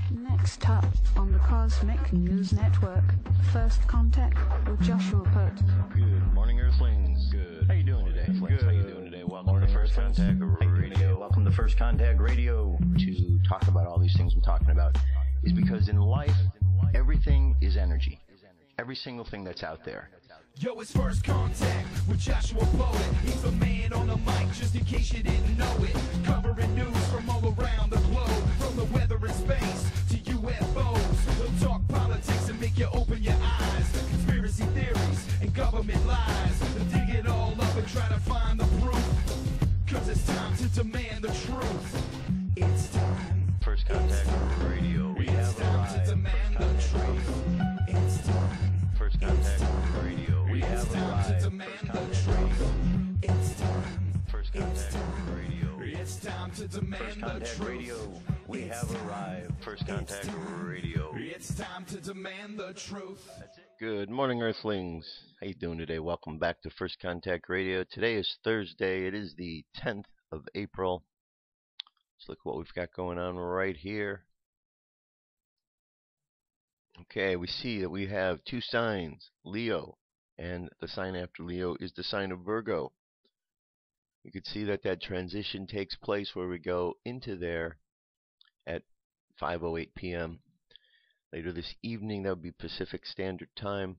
Next up on the Cosmic News Network, First Contact with Joshua Pert. Good morning, Earthlings. Good. How you doing today? Good. How you doing today? Welcome to First Contact Radio. Welcome to First Contact Radio. To talk about all these things I'm talking about is because in life, everything is energy. Every single thing that's out there. Yo, it's First Contact with Joshua Poet. He's the man on the mic, just in case you didn't know it. Covering news from all around the globe, from the weather and space to UFOs. He'll talk politics and make you open your eyes. Conspiracy theories and government lies. They'll dig it all up and try to find the proof. Cause it's time to demand the truth. It's time. First Contact Radio. We have time to demand the truth. It's time. First Contact Radio. We have arrived. It's time. First Contact Radio. It's time to demand the truth. Radio. We have arrived. First Contact Radio. It's time to demand the truth. Good morning, Earthlings. How you doing today? Welcome back to First Contact Radio. Today is Thursday. It is the 10th of April. Let's look what we've got going on right here. Okay, we see that we have two signs, Leo, and the sign after Leo is the sign of Virgo. You can see that that transition takes place where we go into there at 5:08 p.m. Later this evening, that would be Pacific Standard Time.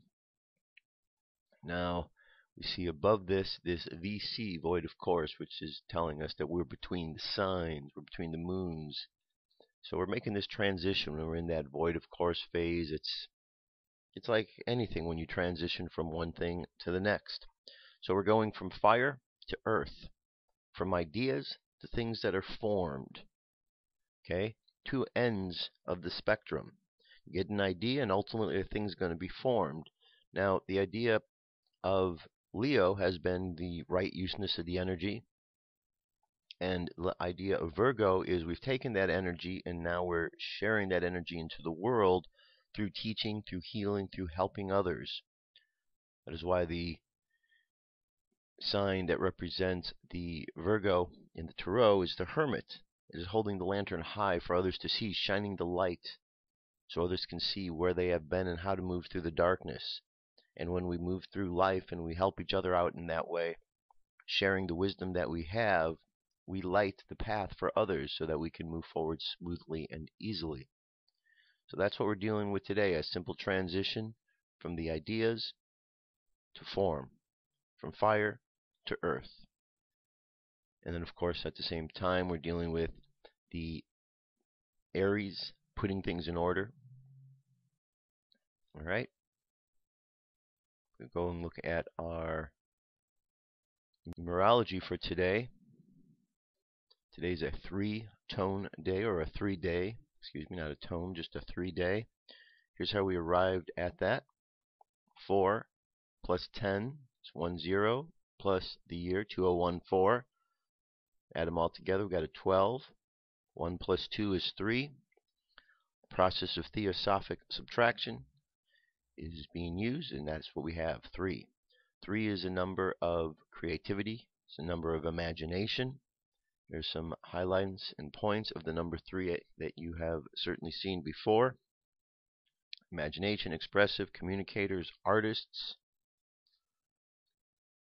Now, we see above this VC, void of course, which is telling us that we're between the signs, we're between the moons. So we're making this transition when we're in that void of course phase. It's like anything when you transition from one thing to the next. So we're going from fire to earth, from ideas to things that are formed. Okay? Two ends of the spectrum. You get an idea and ultimately a thing's going to be formed. Now, the idea of Leo has been the right useness of the energy. And the idea of Virgo is we've taken that energy and now we're sharing that energy into the world through teaching, through healing, through helping others. That is why the sign that represents the Virgo in the Tarot is the Hermit. It is holding the lantern high for others to see, shining the light so others can see where they have been and how to move through the darkness. And when we move through life and we help each other out in that way, sharing the wisdom that we have, we light the path for others so that we can move forward smoothly and easily. So that's what we're dealing with today, a simple transition from the ideas to form, from fire to earth. And then, of course, at the same time, we're dealing with the Aries, putting things in order. All right. We'll go and look at our numerology for today. Today's a 3-tone day, or a 3-day, excuse me, not a tone, just a 3-day. Here's how we arrived at that. 4 plus 10 is 10, plus the year 2014. Add them all together, we've got a 12. 1 plus 2 is 3. The process of theosophic subtraction is being used, and that's what we have, 3. 3 is a number of creativity, it's a number of imagination. There's some highlights and points of the number 3 that you have certainly seen before. Imagination, expressive, communicators, artists,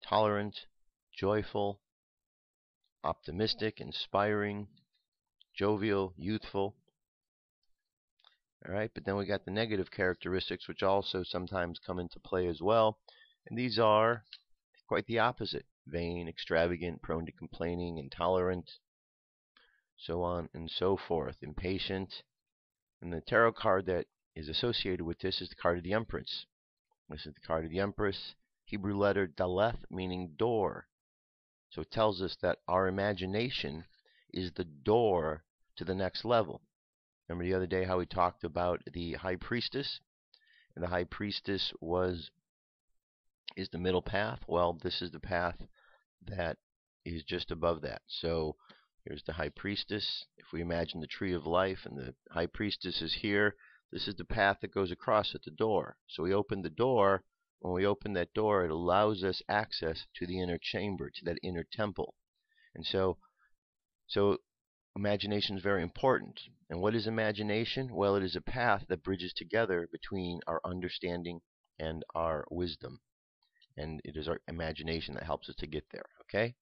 tolerant, joyful, optimistic, inspiring, jovial, youthful. Alright, but then we got the negative characteristics, which also sometimes come into play as well. And these are quite the opposite. Vain, extravagant, prone to complaining, intolerant, so on and so forth, impatient. And the tarot card that is associated with this is the card of the Empress. This is the card of the Empress, Hebrew letter Daleth, meaning door. So it tells us that our imagination is the door to the next level. Remember the other day how we talked about the High Priestess? And the High Priestess is the middle path. Well, this is the path that is just above that. So here's the High Priestess. If we imagine the tree of life and the High Priestess is here, this is the path that goes across at the door. So we open the door. When we open that door, it allows us access to the inner chamber, to that inner temple. And so imagination is very important. And what is imagination? Well, it is a path that bridges together between our understanding and our wisdom. And it is our imagination that helps us to get there. Okay?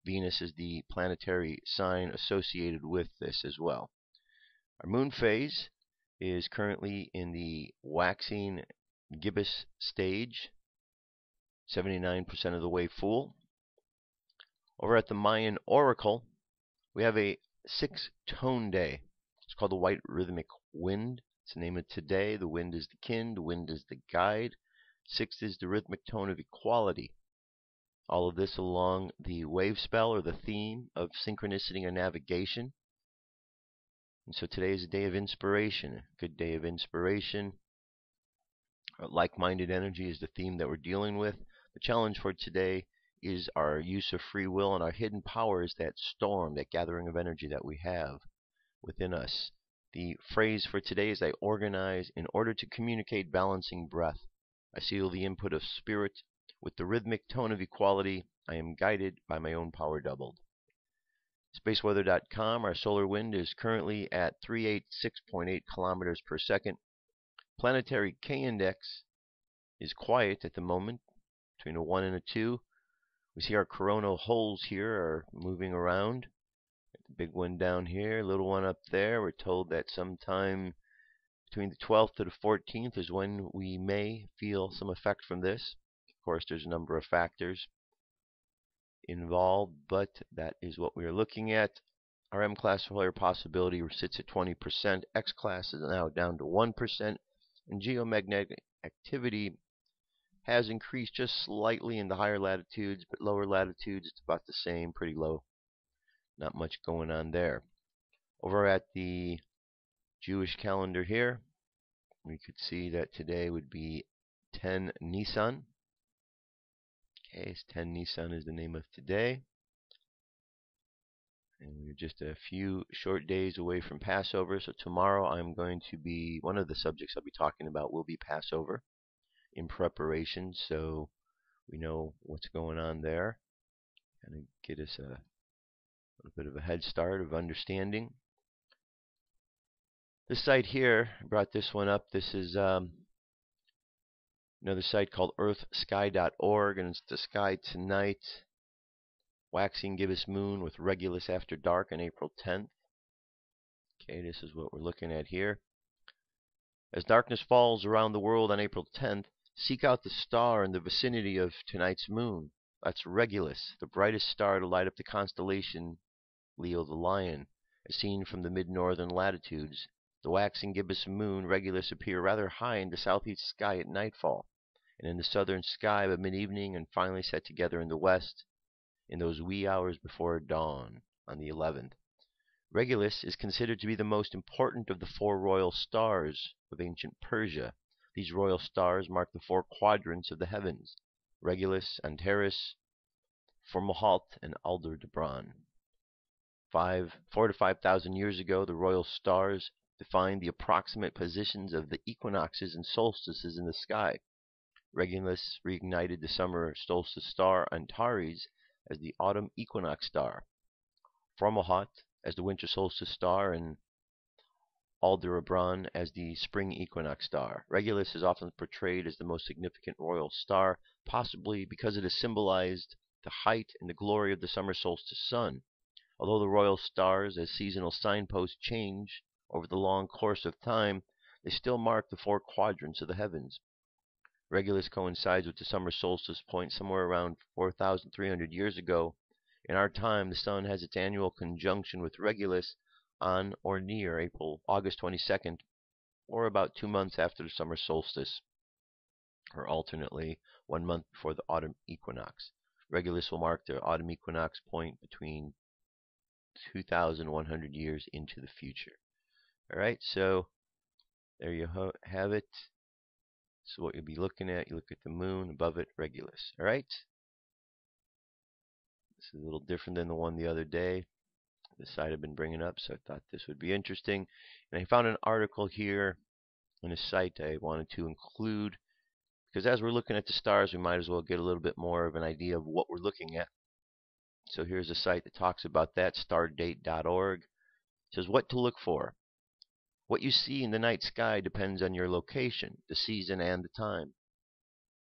Venus is the planetary sign associated with this as well. Our moon phase is currently in the waxing gibbous stage, 79% of the way full. Over at the Mayan Oracle, we have a 6-tone day. It's called the White Rhythmic Wind. It's the name of today. The wind is the kin, the wind is the guide. 6 is the rhythmic tone of equality. All of this along the wave spell or the theme of synchronicity and navigation. And so today is a day of inspiration, a good day of inspiration. Like-minded energy is the theme that we're dealing with. The challenge for today is our use of free will, and our hidden power is that storm, that gathering of energy that we have within us. The phrase for today is I organize in order to communicate balancing breath. I seal the input of spirit with the rhythmic tone of equality. I am guided by my own power doubled. Spaceweather.com, our solar wind is currently at 386.8 kilometers per second. Planetary K-index is quiet at the moment, between a 1 and a 2. We see our coronal holes here are moving around. The big one down here, little one up there. We're told that sometime between the 12th to the 14th is when we may feel some effect from this. Of course, there's a number of factors involved, but that is what we are looking at. Our M-class flare possibility sits at 20%. X-class is now down to 1%. And geomagnetic activity has increased just slightly in the higher latitudes, but lower latitudes it's about the same, pretty low. Not much going on there. Over at the Jewish calendar here, we could see that today would be 10 Nisan. Okay, 10 Nisan is the name of today. And we're just a few short days away from Passover. So tomorrow I'm going to be, one of the subjects I'll be talking about will be Passover in preparation. So we know what's going on there. Kind of get us a little bit of a head start of understanding. This site here, I brought this one up. This is another site called earthsky.org, and it's the sky tonight. Waxing gibbous moon with Regulus after dark on April 10th. Okay, this is what we're looking at here. As darkness falls around the world on April 10th, seek out the star in the vicinity of tonight's moon. That's Regulus, the brightest star to light up the constellation Leo the Lion. As seen from the mid-northern latitudes, the waxing gibbous moon Regulus appear rather high in the southeast sky at nightfall, and in the southern sky by mid-evening, and finally set together in the west in those wee hours before dawn on the 11th. Regulus is considered to be the most important of the 4 royal stars of ancient Persia. These royal stars mark the 4 quadrants of the heavens: Regulus, Antares, Fomalhaut, and Aldebaran. 4 to 5,000 years ago, the royal stars defined the approximate positions of the equinoxes and solstices in the sky. Regulus reignited the summer solstice star Antares as the autumn equinox star, Fomalhaut as the winter solstice star, and Aldebaran as the spring equinox star. Regulus is often portrayed as the most significant royal star, possibly because it has symbolized the height and the glory of the summer solstice sun. Although the royal stars as seasonal signposts change over the long course of time, they still mark the 4 quadrants of the heavens. Regulus coincides with the summer solstice point somewhere around 4,300 years ago. In our time, the sun has its annual conjunction with Regulus on or near August 22nd, or about 2 months after the summer solstice, or alternately 1 month before the autumn equinox. Regulus will mark the autumn equinox point between 2,100 years into the future. All right, so there you have it. So what you'll be looking at, you look at the moon, above it, Regulus. All right? This is a little different than the one the other day. The site I've been bringing up, so I thought this would be interesting. And I found an article here on a site I wanted to include, because as we're looking at the stars, we might as well get a little bit more of an idea of what we're looking at. So here's a site that talks about that, stardate.org. says what to look for. What you see in the night sky depends on your location, the season, and the time.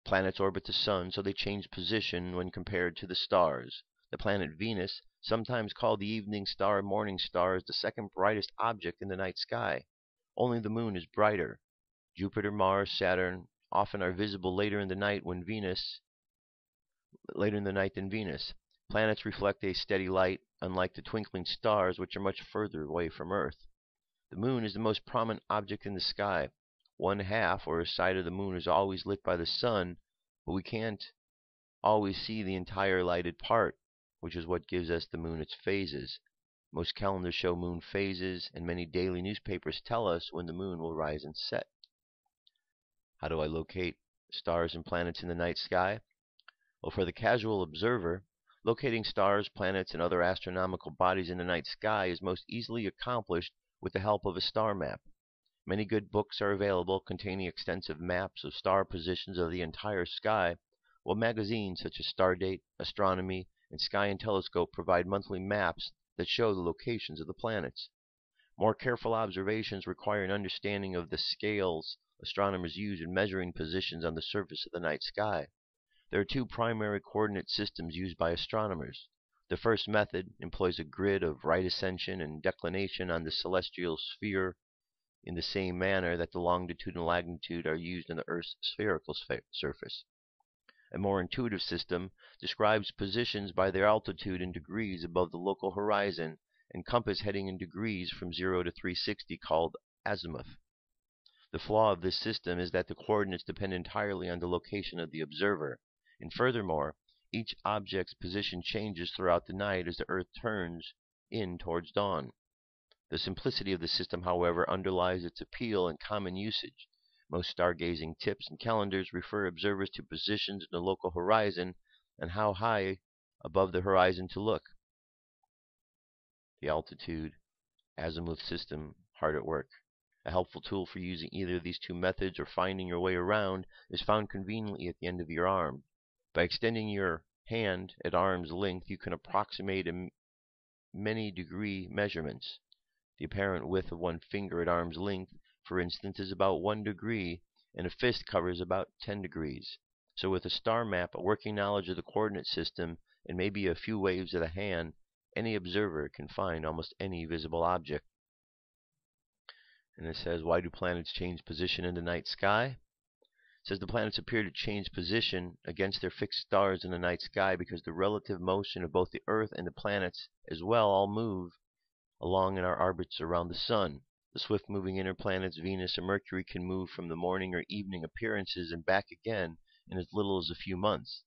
Planets orbit the sun, so they change position when compared to the stars. The planet Venus, sometimes called the evening star or morning star, is the second brightest object in the night sky. Only the moon is brighter. Jupiter, Mars, Saturn often are visible later in the night than Venus. Planets reflect a steady light, unlike the twinkling stars, which are much further away from Earth. The moon is the most prominent object in the sky. One half, or a side of the moon, is always lit by the sun, but we can't always see the entire lighted part, which is what gives us the moon its phases. Most calendars show moon phases, and many daily newspapers tell us when the moon will rise and set. How do I locate stars and planets in the night sky? Well, for the casual observer, locating stars, planets, and other astronomical bodies in the night sky is most easily accomplished with the help of a star map. Many good books are available containing extensive maps of star positions of the entire sky, while magazines such as Stardate, Astronomy, and Sky and Telescope provide monthly maps that show the locations of the planets. More careful observations require an understanding of the scales astronomers use in measuring positions on the surface of the night sky. There are two primary coordinate systems used by astronomers. The first method employs a grid of right ascension and declination on the celestial sphere in the same manner that the longitude and latitude are used on the Earth's spherical surface. A more intuitive system describes positions by their altitude in degrees above the local horizon and compass heading in degrees from 0 to 360, called azimuth. The flaw of this system is that the coordinates depend entirely on the location of the observer, and furthermore, each object's position changes throughout the night as the Earth turns in towards dawn. The simplicity of the system, however, underlies its appeal and common usage. Most stargazing tips and calendars refer observers to positions in the local horizon and how high above the horizon to look. The altitude azimuth system hard at work. A helpful tool for using either of these two methods or finding your way around is found conveniently at the end of your arm. By extending your hand at arm's length, you can approximate many degree measurements. The apparent width of one finger at arm's length, for instance, is about 1 degree, and a fist covers about 10 degrees. So with a star map, a working knowledge of the coordinate system, and maybe a few waves of the hand, any observer can find almost any visible object. And it says, why do planets change position in the night sky? It says the planets appear to change position against their fixed stars in the night sky because the relative motion of both the Earth and the planets as well all move along in our orbits around the sun. The swift-moving inner planets Venus and Mercury can move from the morning or evening appearances and back again in as little as a few months.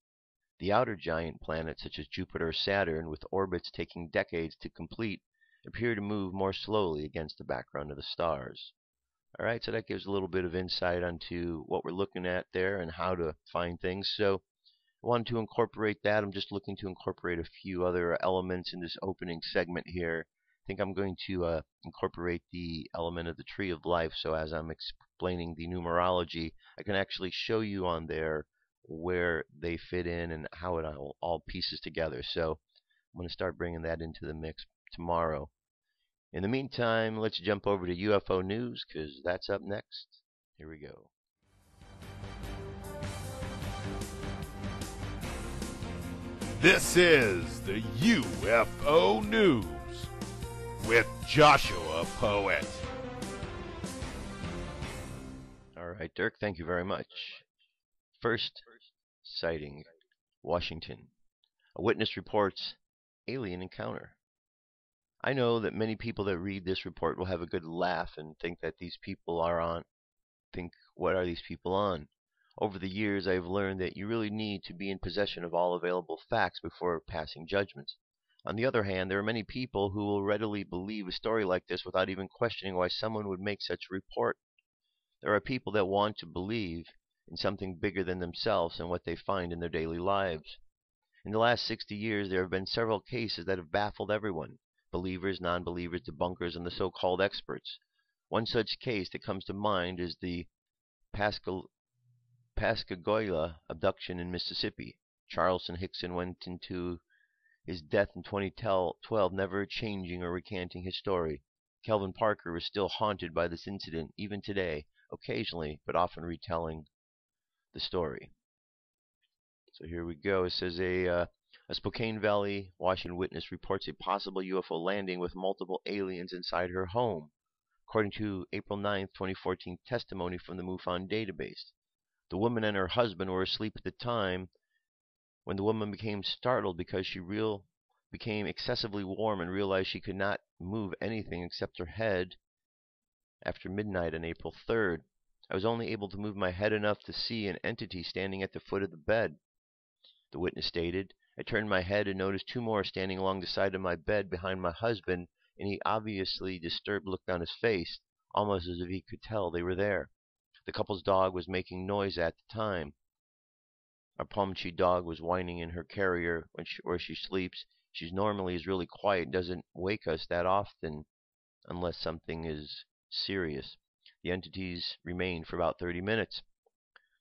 The outer giant planets, such as Jupiter or Saturn, with orbits taking decades to complete, appear to move more slowly against the background of the stars. All right, so that gives a little bit of insight onto what we're looking at there and how to find things. So I wanted to incorporate that. I'm just looking to incorporate a few other elements in this opening segment here. I think I'm going to incorporate the element of the tree of life, so as I'm explaining the numerology, I can actually show you on there where they fit in and how it all pieces together. So I'm going to start bringing that into the mix tomorrow. In the meantime, let's jump over to UFO news, because that's up next. Here we go. This is the UFO news with Joshua Poet. All right, Dirk, thank you very much. First sighting, Washington. A witness reports alien encounter. I know that many people that read this report will have a good laugh and think that these people what are these people on? Over the years, I have learned that you really need to be in possession of all available facts before passing judgments. On the other hand, there are many people who will readily believe a story like this without even questioning why someone would make such a report. There are people that want to believe in something bigger than themselves and what they find in their daily lives. In the last 60 years, there have been several cases that have baffled everyone. Believers, non-believers, debunkers, and the so-called experts. One such case that comes to mind is the Pascagoula abduction in Mississippi. Charleston Hickson went into his death in 2012, never changing or recanting his story. Kelvin Parker is still haunted by this incident even today, occasionally, but often retelling the story. So here we go. It says a Spokane Valley, Washington witness reports a possible UFO landing with multiple aliens inside her home, according to April 9, 2014 testimony from the MUFON database. The woman and her husband were asleep at the time when the woman became startled because she became excessively warm and realized she could not move anything except her head after midnight on April 3rd. I was only able to move my head enough to see an entity standing at the foot of the bed, the witness stated. I turned my head and noticed two more standing along the side of my bed behind my husband, and he obviously disturbed looked on his face, almost as if he could tell they were there. The couple's dog was making noise at the time. Our Pomchi dog was whining in her carrier where she sleeps. She normally is really quiet, doesn't wake us that often unless something is serious. The entities remained for about 30 minutes.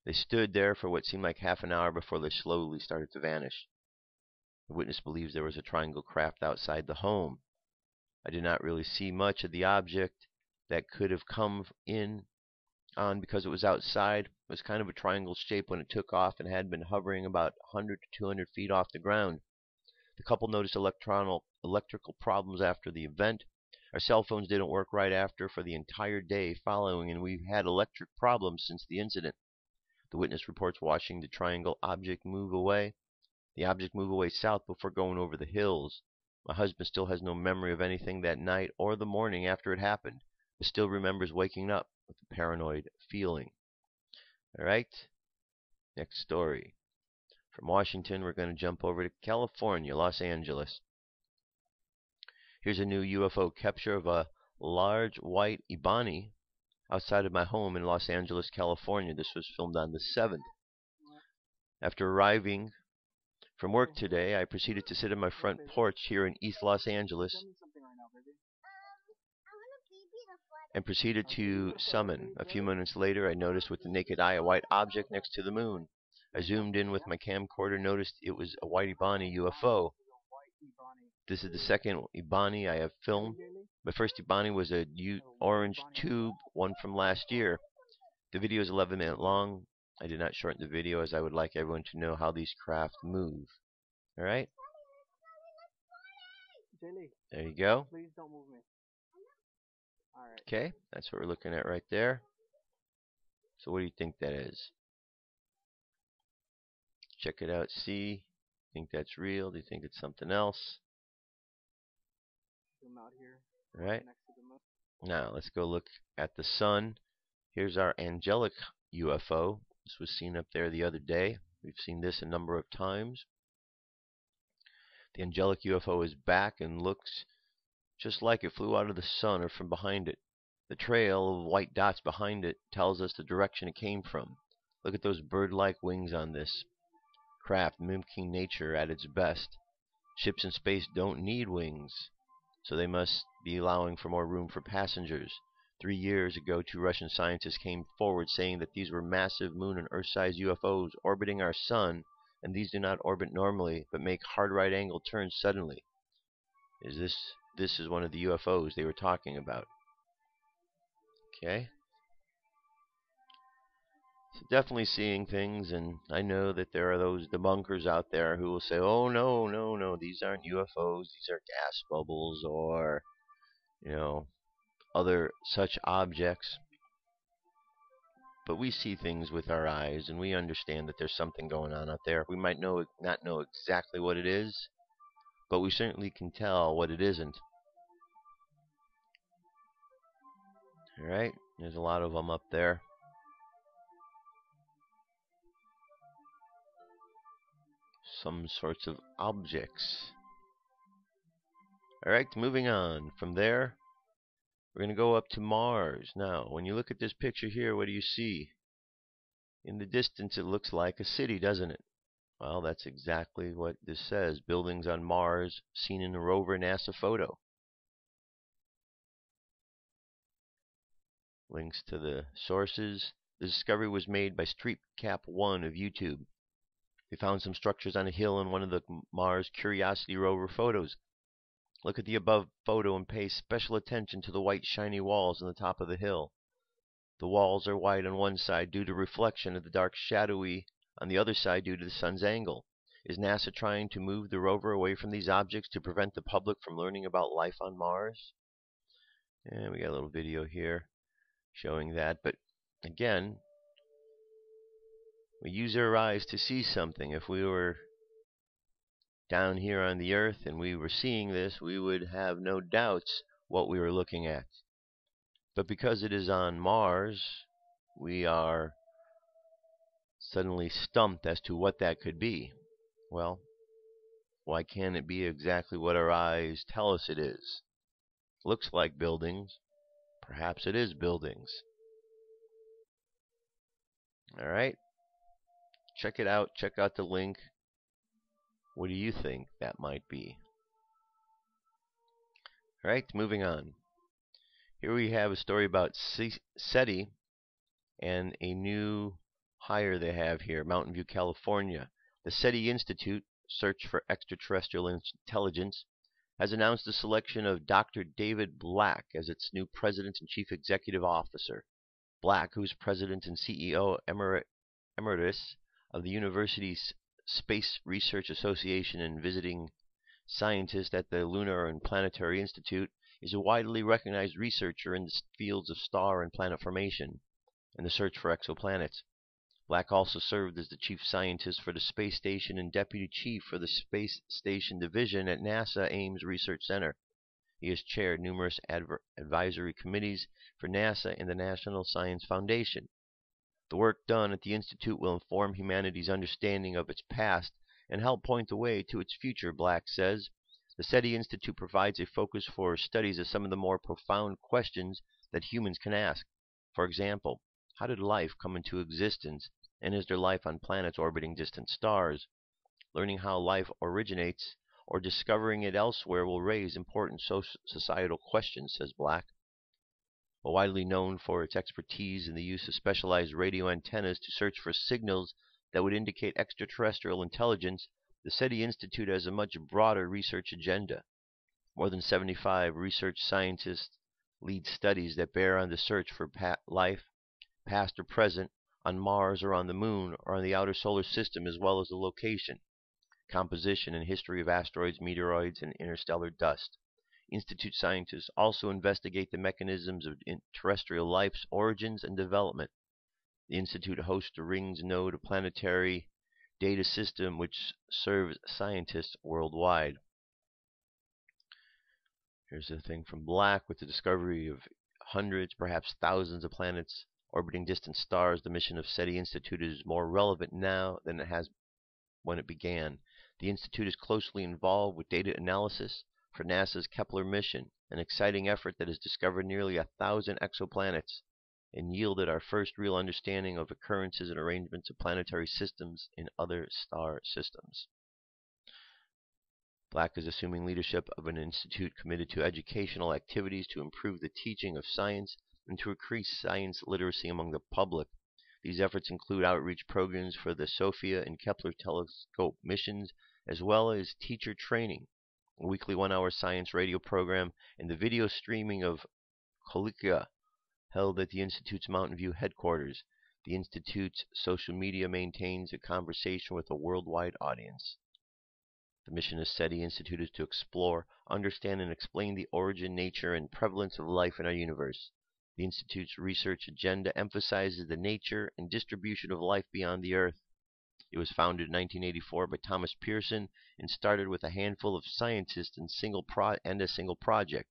They stood there for what seemed like half an hour before they slowly started to vanish. The witness believes there was a triangle craft outside the home. I did not really see much of the object that could have come in on because it was outside. It was kind of a triangle shape when it took off and had been hovering about 100 to 200 feet off the ground. The couple noticed electrical problems after the event. Our cell phones didn't work right after for the entire day following, and we've had electric problems since the incident. The witness reports watching the triangle object move away. The object moved away south before going over the hills. My husband still has no memory of anything that night or the morning after it happened, but still remembers waking up with a paranoid feeling. All right, next story. From Washington, we're going to jump over to California, Los Angeles. Here's a new UFO capture of a large white Ibani outside of my home in Los Angeles, California. This was filmed on the 7th. After arriving from work today, I proceeded to sit on my front porch here in East Los Angeles and proceeded to summon. A few minutes later, I noticed with the naked eye a white object next to the moon. I zoomed in with my camcorder, noticed it was a white Ibani UFO. This is the second Ibani I have filmed. My first Ibani was a orange tube, one from last year. The video is 11 minutes long. I did not shorten the video as I would like everyone to know how these craft move. Alright? There you go. Please don't move me. Alright. Okay, that's what we're looking at right there. So what do you think that is? Check it out, see. Think that's real? Do you think it's something else? Zoom out here. Alright. Next to the moon. Now, let's go look at the sun. Here's our Angelic UFO. This was seen up there the other day. We've seen this a number of times. The Angelic UFO is back and looks just like it flew out of the sun or from behind it. The trail of white dots behind it tells us the direction it came from. Look at those bird-like wings on this craft, mimicking nature at its best. Ships in space don't need wings, so they must be allowing for more room for passengers. 3 years ago, 2 Russian scientists came forward saying that these were massive moon and Earth-sized UFOs orbiting our sun, and these do not orbit normally, but make hard right angle turns suddenly. This is one of the UFOs they were talking about. Okay. So definitely seeing things, and I know that there are those debunkers out there who will say, oh no, no, no, these aren't UFOs, these are gas bubbles or, other such objects. But we see things with our eyes, and we understand that there's something going on out there. We might not know exactly what it is, but we certainly can tell what it isn't. Alright, there's a lot of them up there. Some sorts of objects. Alright, moving on. From there, we're going to go up to Mars. Now, when you look at this picture here, what do you see? In the distance, it looks like a city, doesn't it? Well, that's exactly what this says. Buildings on Mars seen in a Rover NASA photo. Links to the sources. The discovery was made by StreetCap1 of YouTube. They found some structures on a hill in one of the Mars Curiosity rover photos. Look at the above photo and pay special attention to the white shiny walls on the top of the hill. The walls are white on one side due to reflection and the dark shadowy on the other side due to the sun's angle. Is NASA trying to move the rover away from these objects to prevent the public from learning about life on Mars? And we got a little video here showing that. But again, we use our eyes to see something. If we were down here on the Earth and we were seeing this, we would have no doubts what we were looking at. But because it is on Mars, we are suddenly stumped as to what that could be. Well, why can't it be exactly what our eyes tell us it is? Looks like buildings. Perhaps it is buildings. Alright. Check it out. Check out the link. What do you think that might be? Alright, moving on. Here we have a story about SETI and a new hire they have here, Mountain View, California. The SETI Institute, Search for Extraterrestrial Intelligence, has announced the selection of Dr. David Black as its new president and chief executive officer. Black, who is president and CEO emeritus of the university's Space Research Association and visiting scientist at the Lunar and Planetary Institute, is a widely recognized researcher in the fields of star and planet formation and the search for exoplanets. Black also served as the chief scientist for the space station and deputy chief for the Space Station Division at NASA Ames Research Center. He has chaired numerous advisory committees for NASA and the National Science Foundation. The work done at the Institute will inform humanity's understanding of its past and help point the way to its future, Black says. The SETI Institute provides a focus for studies of some of the more profound questions that humans can ask. For example, how did life come into existence, and is there life on planets orbiting distant stars? Learning how life originates or discovering it elsewhere will raise important societal questions, says Black. Widely known for its expertise in the use of specialized radio antennas to search for signals that would indicate extraterrestrial intelligence, the SETI Institute has a much broader research agenda. More than 75 research scientists lead studies that bear on the search for life, past or present, on Mars or on the Moon or on the outer solar system, as well as the location, composition, and history of asteroids, meteoroids, and interstellar dust. Institute scientists also investigate the mechanisms of terrestrial life's origins and development. The Institute hosts the RINGS node, a planetary data system which serves scientists worldwide. Here's a thing from Black. With the discovery of hundreds, perhaps thousands of planets orbiting distant stars, the mission of SETI Institute is more relevant now than it has when it began. The Institute is closely involved with data analysis for NASA's Kepler mission, an exciting effort that has discovered nearly 1,000 exoplanets and yielded our first real understanding of occurrences and arrangements of planetary systems in other star systems. Black is assuming leadership of an institute committed to educational activities to improve the teaching of science and to increase science literacy among the public. These efforts include outreach programs for the SOFIA and Kepler telescope missions, as well as teacher training, a weekly 1-hour science radio program, and the video streaming of colloquia held at the Institute's Mountain View headquarters. The Institute's social media maintains a conversation with a worldwide audience. The mission of SETI Institute is to explore, understand, and explain the origin, nature, and prevalence of life in our universe. The Institute's research agenda emphasizes the nature and distribution of life beyond the Earth. It was founded in 1984 by Thomas Pearson and started with a handful of scientists and a single project.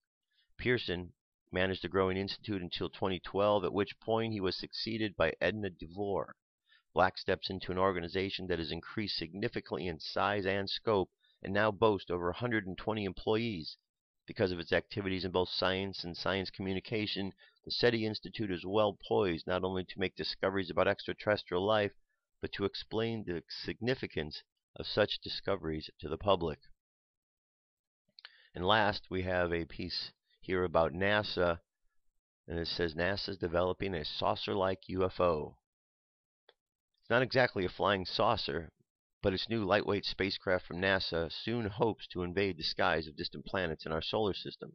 Pearson managed the growing institute until 2012, at which point he was succeeded by Edna DeVore. Black steps into an organization that has increased significantly in size and scope and now boasts over 120 employees. Because of its activities in both science and science communication, the SETI Institute is well poised not only to make discoveries about extraterrestrial life, but to explain the significance of such discoveries to the public. And last, we have a piece here about NASA, and it says NASA is developing a saucer-like UFO. It's not exactly a flying saucer, but its new lightweight spacecraft from NASA soon hopes to invade the skies of distant planets in our solar system.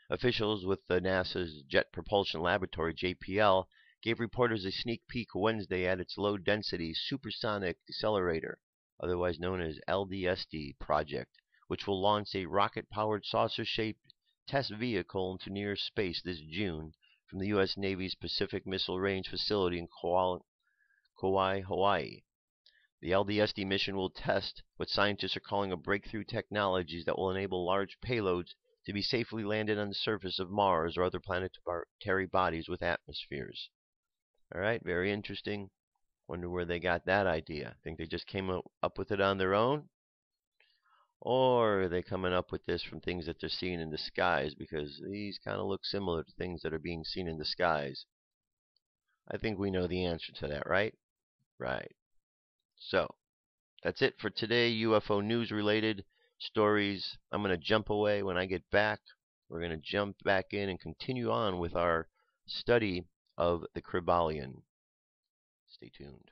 Officials with the NASA's Jet Propulsion Laboratory, JPL, gave reporters a sneak peek Wednesday at its low-density supersonic decelerator, otherwise known as LDSD project, which will launch a rocket-powered saucer-shaped test vehicle into near space this June from the U.S. Navy's Pacific Missile Range facility in Kauai, Hawaii. The LDSD mission will test what scientists are calling a breakthrough technologies that will enable large payloads to be safely landed on the surface of Mars or other planetary bodies with atmospheres. All right, very interesting. Wonder where they got that idea. Think they just came up with it on their own? Or are they coming up with this from things that they're seeing in the skies? Because these kind of look similar to things that are being seen in the skies. I think we know the answer to that, right? Right. So, that's it for today. UFO news related stories. I'm going to jump away. When I get back, we're going to jump back in and continue on with our study of the Kryballion. Stay tuned.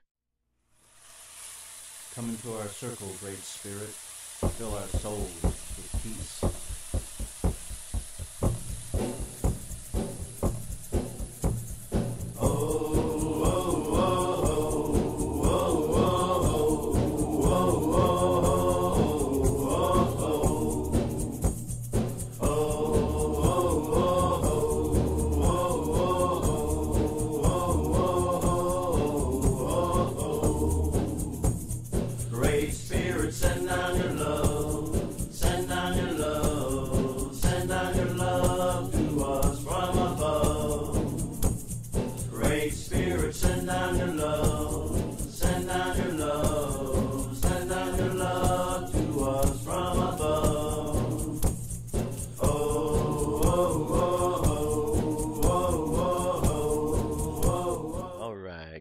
Come into our circle, Great Spirit. Fill our souls with peace.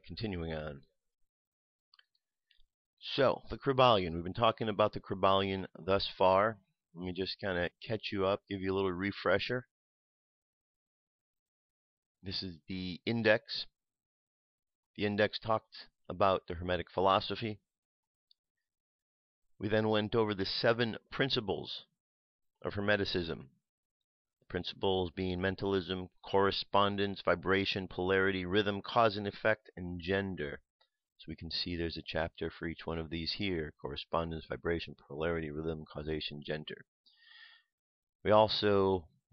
Continuing on. So, the Kryballion. We've been talking about the Kryballion thus far. Let me just kind of catch you up, give you a little refresher. This is the index. The index talked about the Hermetic philosophy. We then went over the 7 principles of Hermeticism. Principles being mentalism, correspondence, vibration, polarity, rhythm, cause and effect, and gender. So we can see there's a chapter for each one of these here. Correspondence, vibration, polarity, rhythm, causation, gender. We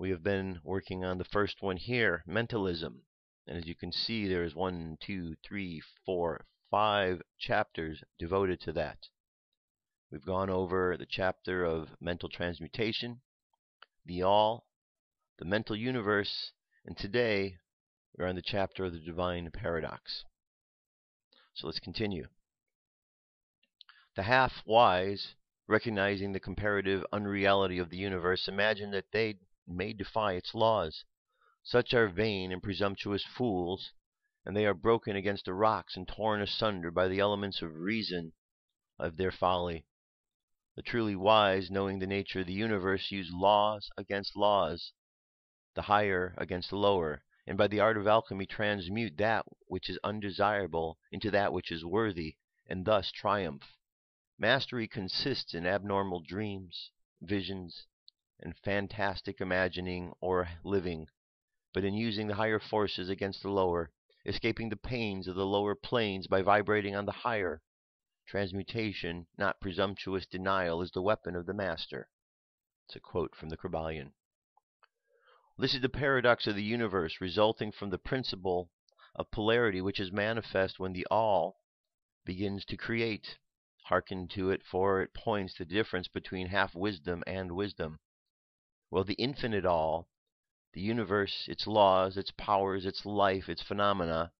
have been working on the first one here, mentalism. And as you can see, there's 1, 2, 3, 4, 5 chapters devoted to that. We've gone over the chapter of mental transmutation, the all, the mental universe, and today we're on the chapter of the divine paradox. So let's continue. The half-wise, recognizing the comparative unreality of the universe, imagine that they may defy its laws. Such are vain and presumptuous fools, and they are broken against the rocks and torn asunder by the elements of reason of their folly. The truly wise, knowing the nature of the universe, use laws against laws, the higher against the lower, and by the art of alchemy transmute that which is undesirable into that which is worthy, and thus triumph. Mastery consists in abnormal dreams, visions, and fantastic imagining or living, but in using the higher forces against the lower, escaping the pains of the lower planes by vibrating on the higher. Transmutation, not presumptuous denial, is the weapon of the master. It's a quote from the Kryballion. This is the paradox of the universe, resulting from the principle of polarity, which is manifest when the all begins to create. Hearken to it, for it points the difference between half wisdom and wisdom. Well, the infinite all, the universe, its laws, its powers, its life, its phenomena,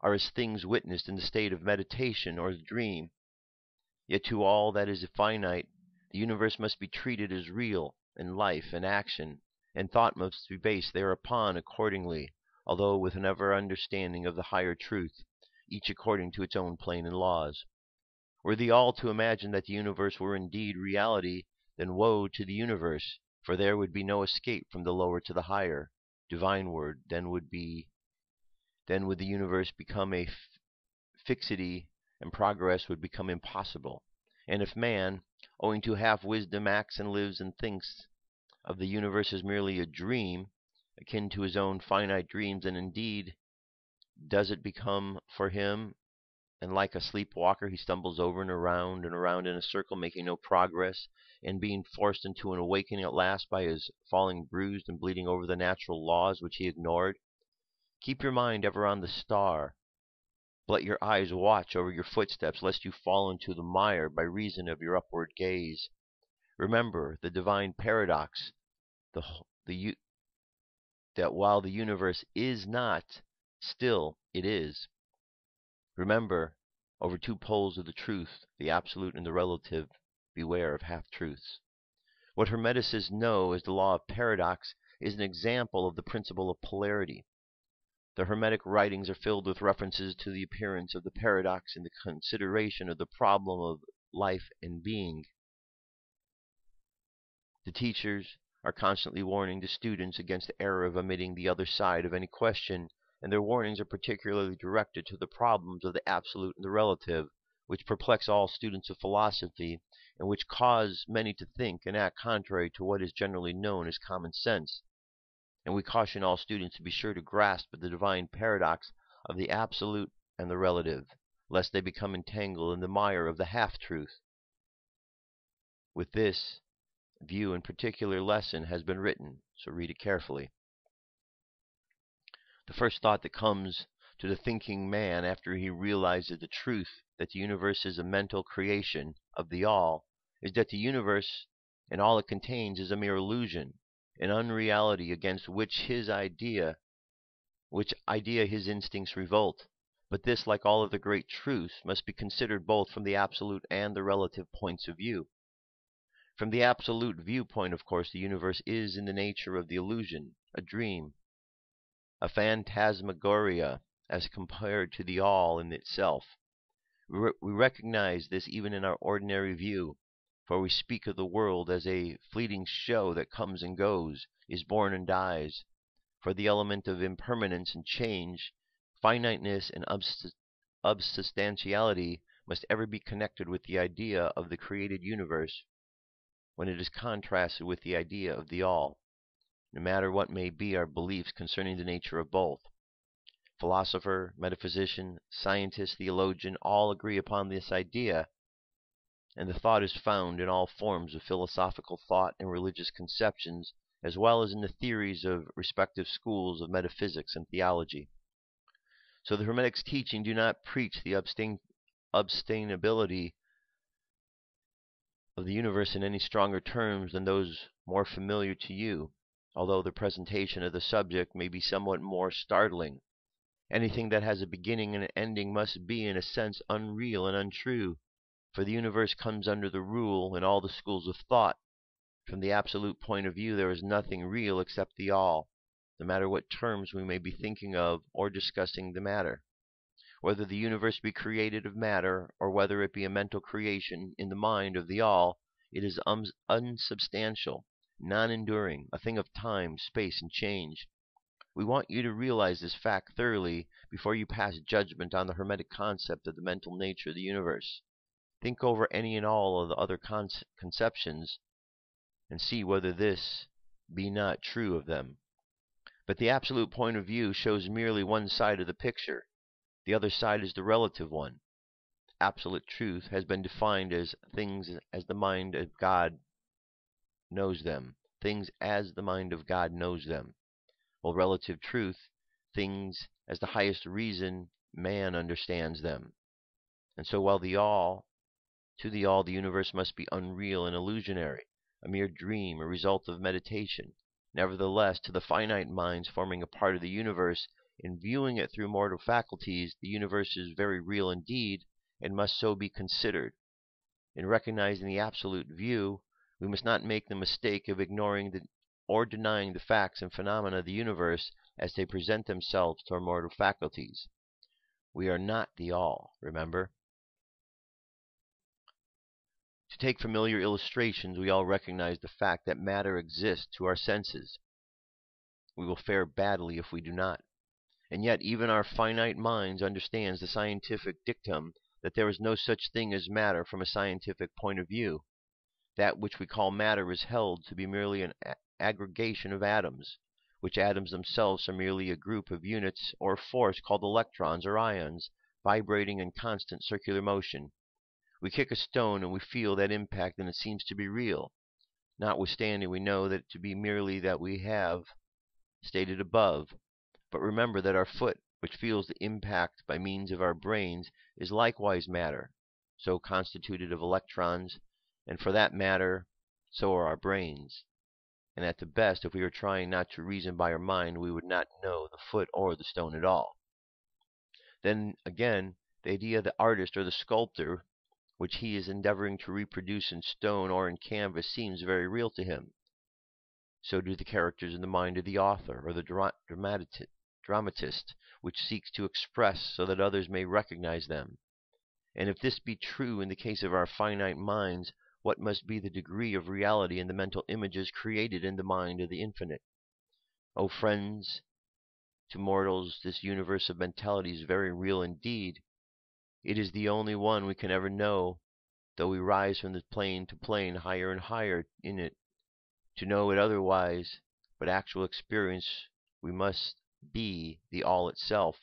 are as things witnessed in the state of meditation or dream. Yet to all that is finite, the universe must be treated as real, and life and action and thought must be based thereupon accordingly, although with an ever understanding of the higher truth, each according to its own plane and laws. Were the all to imagine that the universe were indeed reality, then woe to the universe, for there would be no escape from the lower to the higher, divine word. Then would the universe become a fixity and progress would become impossible. And if man, owing to half-wisdom, acts and lives and thinks of the universe as merely a dream, akin to his own finite dreams, and indeed does it become for him, and like a sleepwalker he stumbles over and around in a circle, making no progress, and being forced into an awakening at last by his falling bruised and bleeding over the natural laws which he ignored. Keep your mind ever on the star. Let your eyes watch over your footsteps, lest you fall into the mire by reason of your upward gaze. Remember the divine paradox, that while the universe is not, still it is. Remember, over two poles of the truth, the absolute and the relative, beware of half-truths. What Hermeticists know as the law of paradox is an example of the principle of polarity. The Hermetic writings are filled with references to the appearance of the paradox in the consideration of the problem of life and being. The teachers are constantly warning the students against the error of omitting the other side of any question, and their warnings are particularly directed to the problems of the absolute and the relative, which perplex all students of philosophy, and which cause many to think and act contrary to what is generally known as common sense. And we caution all students to be sure to grasp the divine paradox of the absolute and the relative, lest they become entangled in the mire of the half-truth. With this view in particular lesson has been written, so read it carefully. The first thought that comes to the thinking man after he realizes the truth that the universe is a mental creation of the all is that the universe and all it contains is a mere illusion, an unreality against which idea his instincts revolt. But this, like all of the great truths, must be considered both from the absolute and the relative points of view. From the absolute viewpoint, of course, the universe is in the nature of the illusion, a dream, a phantasmagoria, as compared to the all in itself. We recognize this even in our ordinary view, for we speak of the world as a fleeting show that comes and goes, is born and dies. For the element of impermanence and change, finiteness and unsubstantiality must ever be connected with the idea of the created universe when it is contrasted with the idea of the all, no matter what may be our beliefs concerning the nature of both. Philosopher, metaphysician, scientist, theologian all agree upon this idea, and the thought is found in all forms of philosophical thought and religious conceptions, as well as in the theories of respective schools of metaphysics and theology. So the Hermetics' teaching do not preach the abstainability of the universe in any stronger terms than those more familiar to you, although the presentation of the subject may be somewhat more startling. Anything that has a beginning and an ending must be, in a sense, unreal and untrue, for the universe comes under the rule in all the schools of thought. From the absolute point of view, there is nothing real except the all, no matter what terms we may be thinking of or discussing the matter. Whether the universe be created of matter, or whether it be a mental creation in the mind of the all, it is unsubstantial, non-enduring, a thing of time, space, and change. We want you to realize this fact thoroughly before you pass judgment on the Hermetic concept of the mental nature of the universe. Think over any and all of the other conceptions and see whether this be not true of them. But the absolute point of view shows merely one side of the picture. The other side is the relative one. Absolute truth has been defined as things as the mind of God knows them. Things as the mind of God knows them. While relative truth, things as the highest reason man understands them. And so while to the all, the universe must be unreal and illusionary, a mere dream, a result of meditation. Nevertheless, to the finite minds forming a part of the universe, in viewing it through mortal faculties, the universe is very real indeed, and must so be considered. In recognizing the absolute view, we must not make the mistake of ignoring or denying the facts and phenomena of the universe as they present themselves to our mortal faculties. We are not the all, remember. To take familiar illustrations, we all recognize the fact that matter exists to our senses. We will fare badly if we do not. And yet even our finite minds understands the scientific dictum that there is no such thing as matter from a scientific point of view. That which we call matter is held to be merely an aggregation of atoms, which atoms themselves are merely a group of units or force called electrons or ions, vibrating in constant circular motion. We kick a stone and we feel that impact, and it seems to be real. Notwithstanding, we know that to be merely that we have stated above. But remember that our foot, which feels the impact by means of our brains, is likewise matter, so constituted of electrons, and for that matter, so are our brains. And at the best, if we were trying not to reason by our mind, we would not know the foot or the stone at all. Then again, the idea of the artist or the sculptor, which he is endeavoring to reproduce in stone or in canvas, seems very real to him. So do the characters in the mind of the author or the dramatist, which seeks to express so that others may recognize them. And if this be true in the case of our finite minds, what must be the degree of reality in the mental images created in the mind of the infinite? O friends, to mortals this universe of mentality is very real indeed. It is the only one we can ever know, though we rise from the plane to plane higher and higher in it. To know it otherwise, but actual experience, we must be the all itself.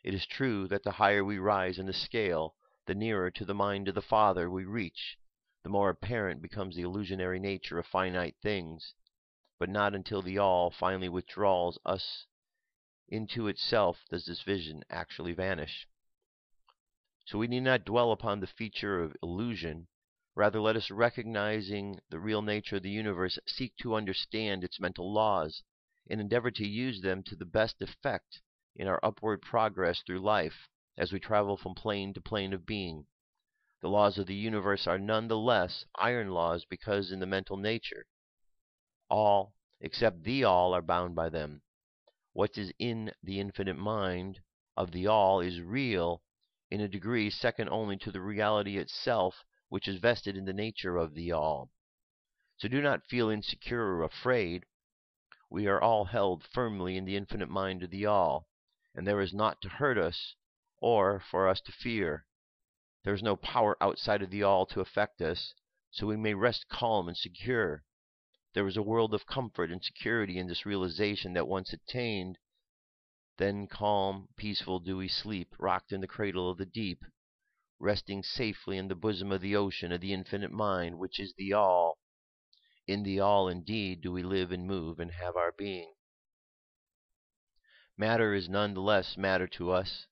It is true that the higher we rise in the scale, the nearer to the mind of the Father we reach, the more apparent becomes the illusionary nature of finite things, but not until the all finally withdraws us into itself does this vision actually vanish. So we need not dwell upon the feature of illusion. Rather, let us, recognizing the real nature of the universe, seek to understand its mental laws, and endeavor to use them to the best effect in our upward progress through life, as we travel from plane to plane of being. The laws of the universe are none the less iron laws because in the mental nature, all, except the all, are bound by them. What is in the infinite mind of the all is real in a degree second only to the reality itself, which is vested in the nature of the all. So do not feel insecure or afraid. We are all held firmly in the infinite mind of the all, and there is naught to hurt us or for us to fear. There is no power outside of the all to affect us, so we may rest calm and secure. There is a world of comfort and security in this realization that once attained, then calm, peaceful do we sleep, rocked in the cradle of the deep, resting safely in the bosom of the ocean of the infinite mind, which is the all. In the all, indeed, do we live and move and have our being. Matter is none the less matter to us,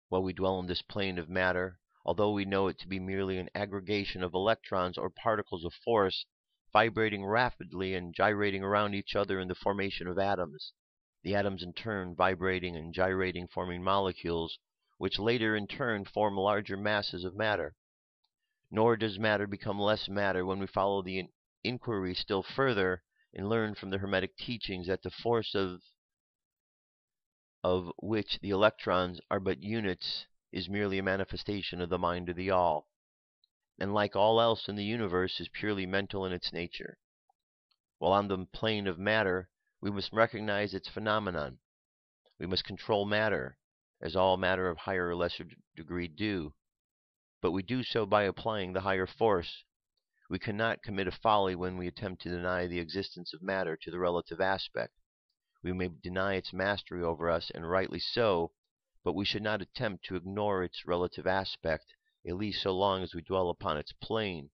while we dwell on this plane of matter, although we know it to be merely an aggregation of electrons or particles of force, vibrating rapidly and gyrating around each other in the formation of atoms. The atoms in turn vibrating and gyrating, forming molecules, which later in turn form larger masses of matter. Nor does matter become less matter when we follow the inquiry still further and learn from the Hermetic teachings that the force of which the electrons are but units is merely a manifestation of the mind of the all, and like all else in the universe is purely mental in its nature. While on the plane of matter, we must recognize its phenomenon. We must control matter, as all matter of higher or lesser degree do, but we do so by applying the higher force. We cannot commit a folly when we attempt to deny the existence of matter to the relative aspect. We may deny its mastery over us, and rightly so, but we should not attempt to ignore its relative aspect, at least so long as we dwell upon its plane.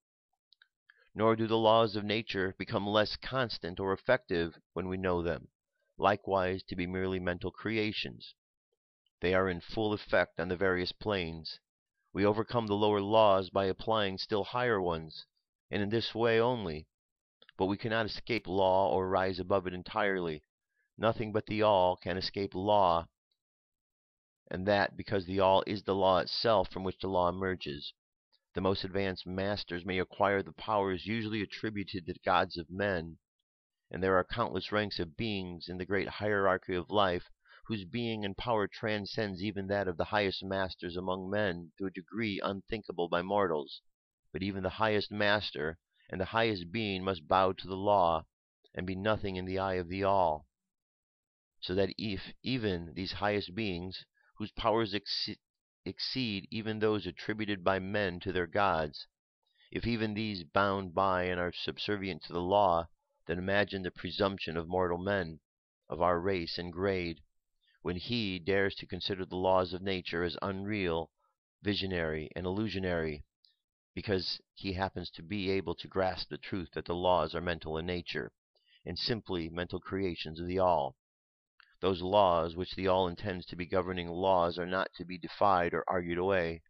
Nor do the laws of nature become less constant or effective when we know them, likewise to be merely mental creations. They are in full effect on the various planes. We overcome the lower laws by applying still higher ones, and in this way only. But we cannot escape law or rise above it entirely. Nothing but the all can escape law, and that because the all is the law itself from which the law emerges. The most advanced masters may acquire the powers usually attributed to the gods of men, and there are countless ranks of beings in the great hierarchy of life whose being and power transcends even that of the highest masters among men to a degree unthinkable by mortals. But even the highest master and the highest being must bow to the law and be nothing in the eye of the all, so that if even these highest beings, whose powers exceed even those attributed by men to their gods. If even these bound by and are subservient to the law, then imagine the presumption of mortal men, of our race and grade, when he dares to consider the laws of nature as unreal, visionary, and illusionary, because he happens to be able to grasp the truth that the laws are mental in nature, and simply mental creations of the All. Those laws which the All intends to be governing laws are not to be defied or argued away.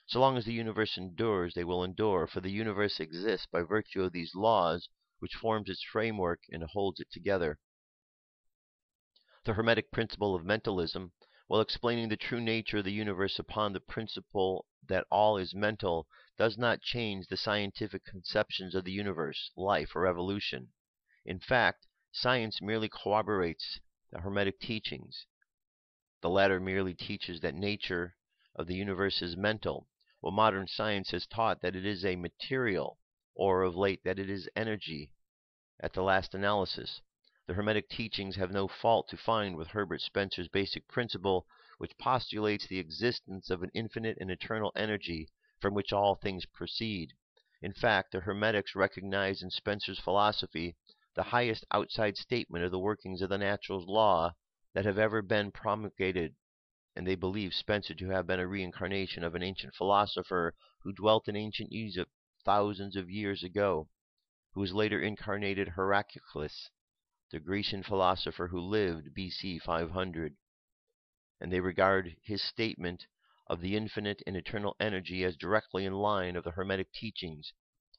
So long as the universe endures, they will endure, for the universe exists by virtue of these laws, which forms its framework and holds it together. The Hermetic principle of mentalism, while explaining the true nature of the universe upon the principle that all is mental, does not change the scientific conceptions of the universe, life, or evolution. In fact, science merely corroborates the Hermetic teachings. The latter merely teaches that nature of the universe is mental, while modern science has taught that it is a material, or of late that it is energy. At the last analysis, the Hermetic teachings have no fault to find with Herbert Spencer's basic principle, which postulates the existence of an infinite and eternal energy from which all things proceed. In fact, the Hermetics recognize in Spencer's philosophy the highest outside statement of the workings of the natural law that have ever been promulgated, and they believe Spencer to have been a reincarnation of an ancient philosopher who dwelt in ancient Egypt thousands of years ago, who was later incarnated Heraclius, the Grecian philosopher who lived BC 500, and they regard his statement of the infinite and eternal energy as directly in line of the Hermetic teachings,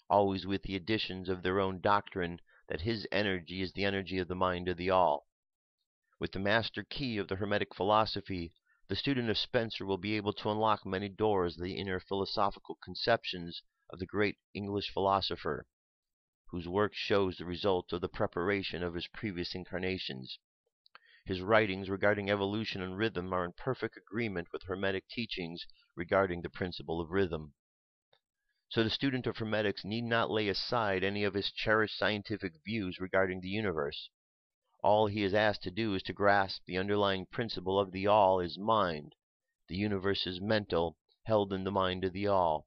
always with the additions of their own doctrine that his energy is the energy of the mind of the All. With the master key of the Hermetic philosophy, the student of Spencer will be able to unlock many doors of the inner philosophical conceptions of the great English philosopher, whose work shows the result of the preparation of his previous incarnations. His writings regarding evolution and rhythm are in perfect agreement with Hermetic teachings regarding the principle of rhythm. So the student of Hermetics need not lay aside any of his cherished scientific views regarding the universe. All he is asked to do is to grasp the underlying principle of the All is mind. The universe is mental, held in the mind of the All.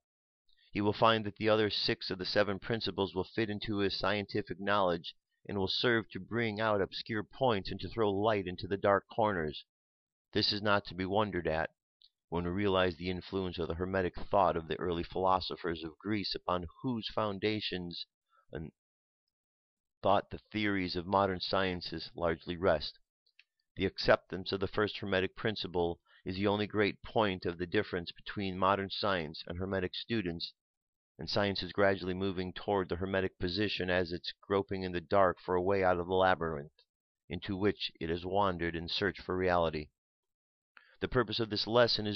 He will find that the other 6 of the 7 principles will fit into his scientific knowledge and will serve to bring out obscure points and to throw light into the dark corners. This is not to be wondered at when we realize the influence of the Hermetic thought of the early philosophers of Greece, upon whose foundations and thought the theories of modern sciences largely rest. The acceptance of the first Hermetic principle is the only great point of the difference between modern science and Hermetic students, and science is gradually moving toward the Hermetic position as it's groping in the dark for a way out of the labyrinth into which it has wandered in search for reality. The purpose of this lesson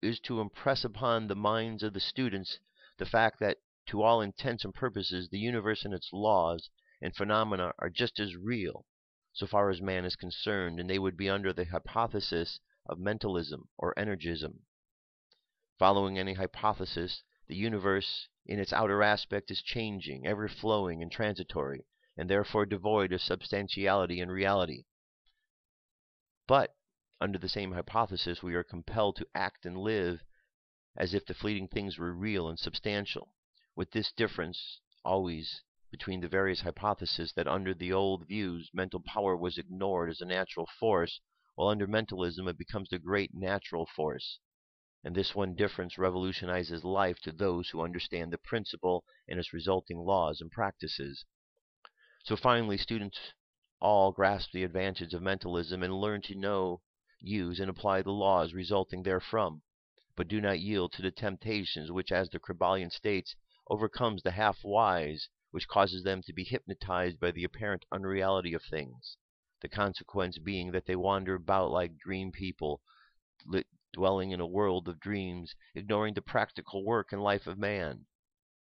is to impress upon the minds of the students the fact that, to all intents and purposes, the universe and its laws and phenomena are just as real, so far as man is concerned, and they would be under the hypothesis of mentalism or energism. Following any hypothesis, the universe in its outer aspect is changing, ever-flowing, and transitory, and therefore devoid of substantiality and reality. But, under the same hypothesis, we are compelled to act and live as if the fleeting things were real and substantial, with this difference always between the various hypotheses, that under the old views mental power was ignored as a natural force, while under mentalism it becomes the great natural force. And this one difference revolutionizes life to those who understand the principle and its resulting laws and practices. So finally, students all grasp the advantage of mentalism and learn to know, use, and apply the laws resulting therefrom, but do not yield to the temptations which, as the Kryballion states, overcomes the half-wise, which causes them to be hypnotized by the apparent unreality of things, the consequence being that they wander about like dream people, dwelling in a world of dreams, ignoring the practical work and life of man,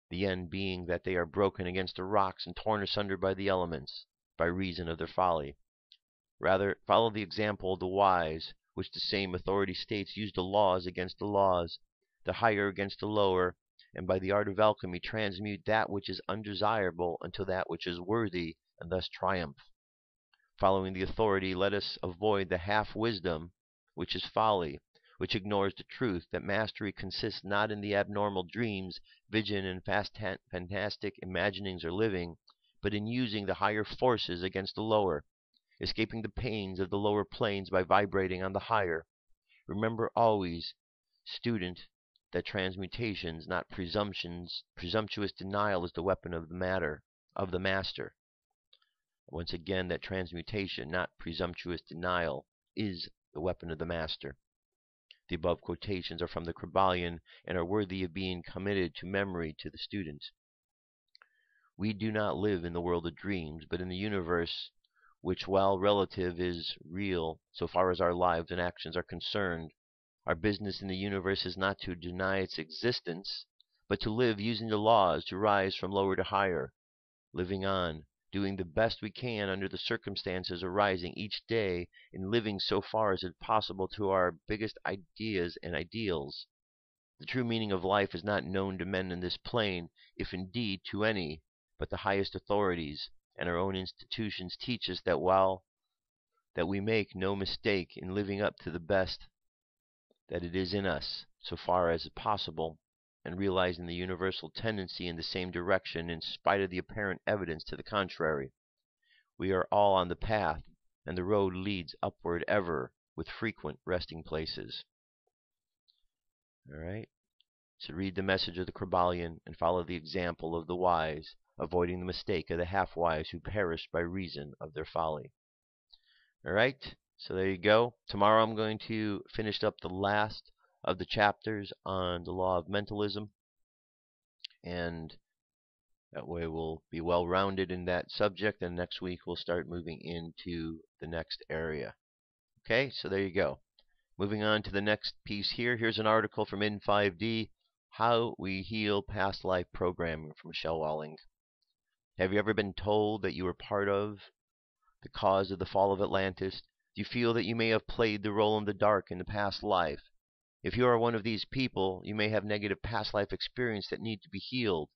the end being that they are broken against the rocks and torn asunder by the elements, by reason of their folly. Rather, follow the example of the wise, which the same authority states use the laws against the laws, the higher against the lower, and by the art of alchemy transmute that which is undesirable unto that which is worthy, and thus triumph. Following the authority, let us avoid the half-wisdom, which is folly, which ignores the truth that mastery consists not in the abnormal dreams, vision, and fantastic imaginings or living, but in using the higher forces against the lower, escaping the pains of the lower planes by vibrating on the higher. Remember always, student, that transmutations, not presumptuous denial is the weapon of the master. Once again, that transmutation, not presumptuous denial, is the weapon of the master. The above quotations are from the Kryballion and are worthy of being committed to memory to the student. We do not live in the world of dreams, but in the universe which, while relative, is real so far as our lives and actions are concerned. Our business in the universe is not to deny its existence, but to live using the laws to rise from lower to higher, living on, doing the best we can under the circumstances arising each day, and living so far as is possible to our biggest ideas and ideals. The true meaning of life is not known to men in this plane, if indeed to any, but the highest authorities and our own institutions teach us that we make no mistake in living up to the best that it is in us, so far as is possible, and realizing the universal tendency in the same direction in spite of the apparent evidence to the contrary. We are all on the path, and the road leads upward ever, with frequent resting places. All right. So read the message of the Kryballion and follow the example of the wise, avoiding the mistake of the half-wise who perished by reason of their folly. All right. So there you go. Tomorrow I'm going to finish up the last of the chapters on the law of mentalism, and that way we'll be well-rounded in that subject, and next week we'll start moving into the next area. Okay, so there you go. Moving on to the next piece here. Here's an article from In5D, How We Heal Past Life Programming, from Michelle Walling. Have you ever been told that you were part of the cause of the fall of Atlantis? Do you feel that you may have played the role in the dark in the past life? If you are one of these people, you may have negative past life experience that need to be healed.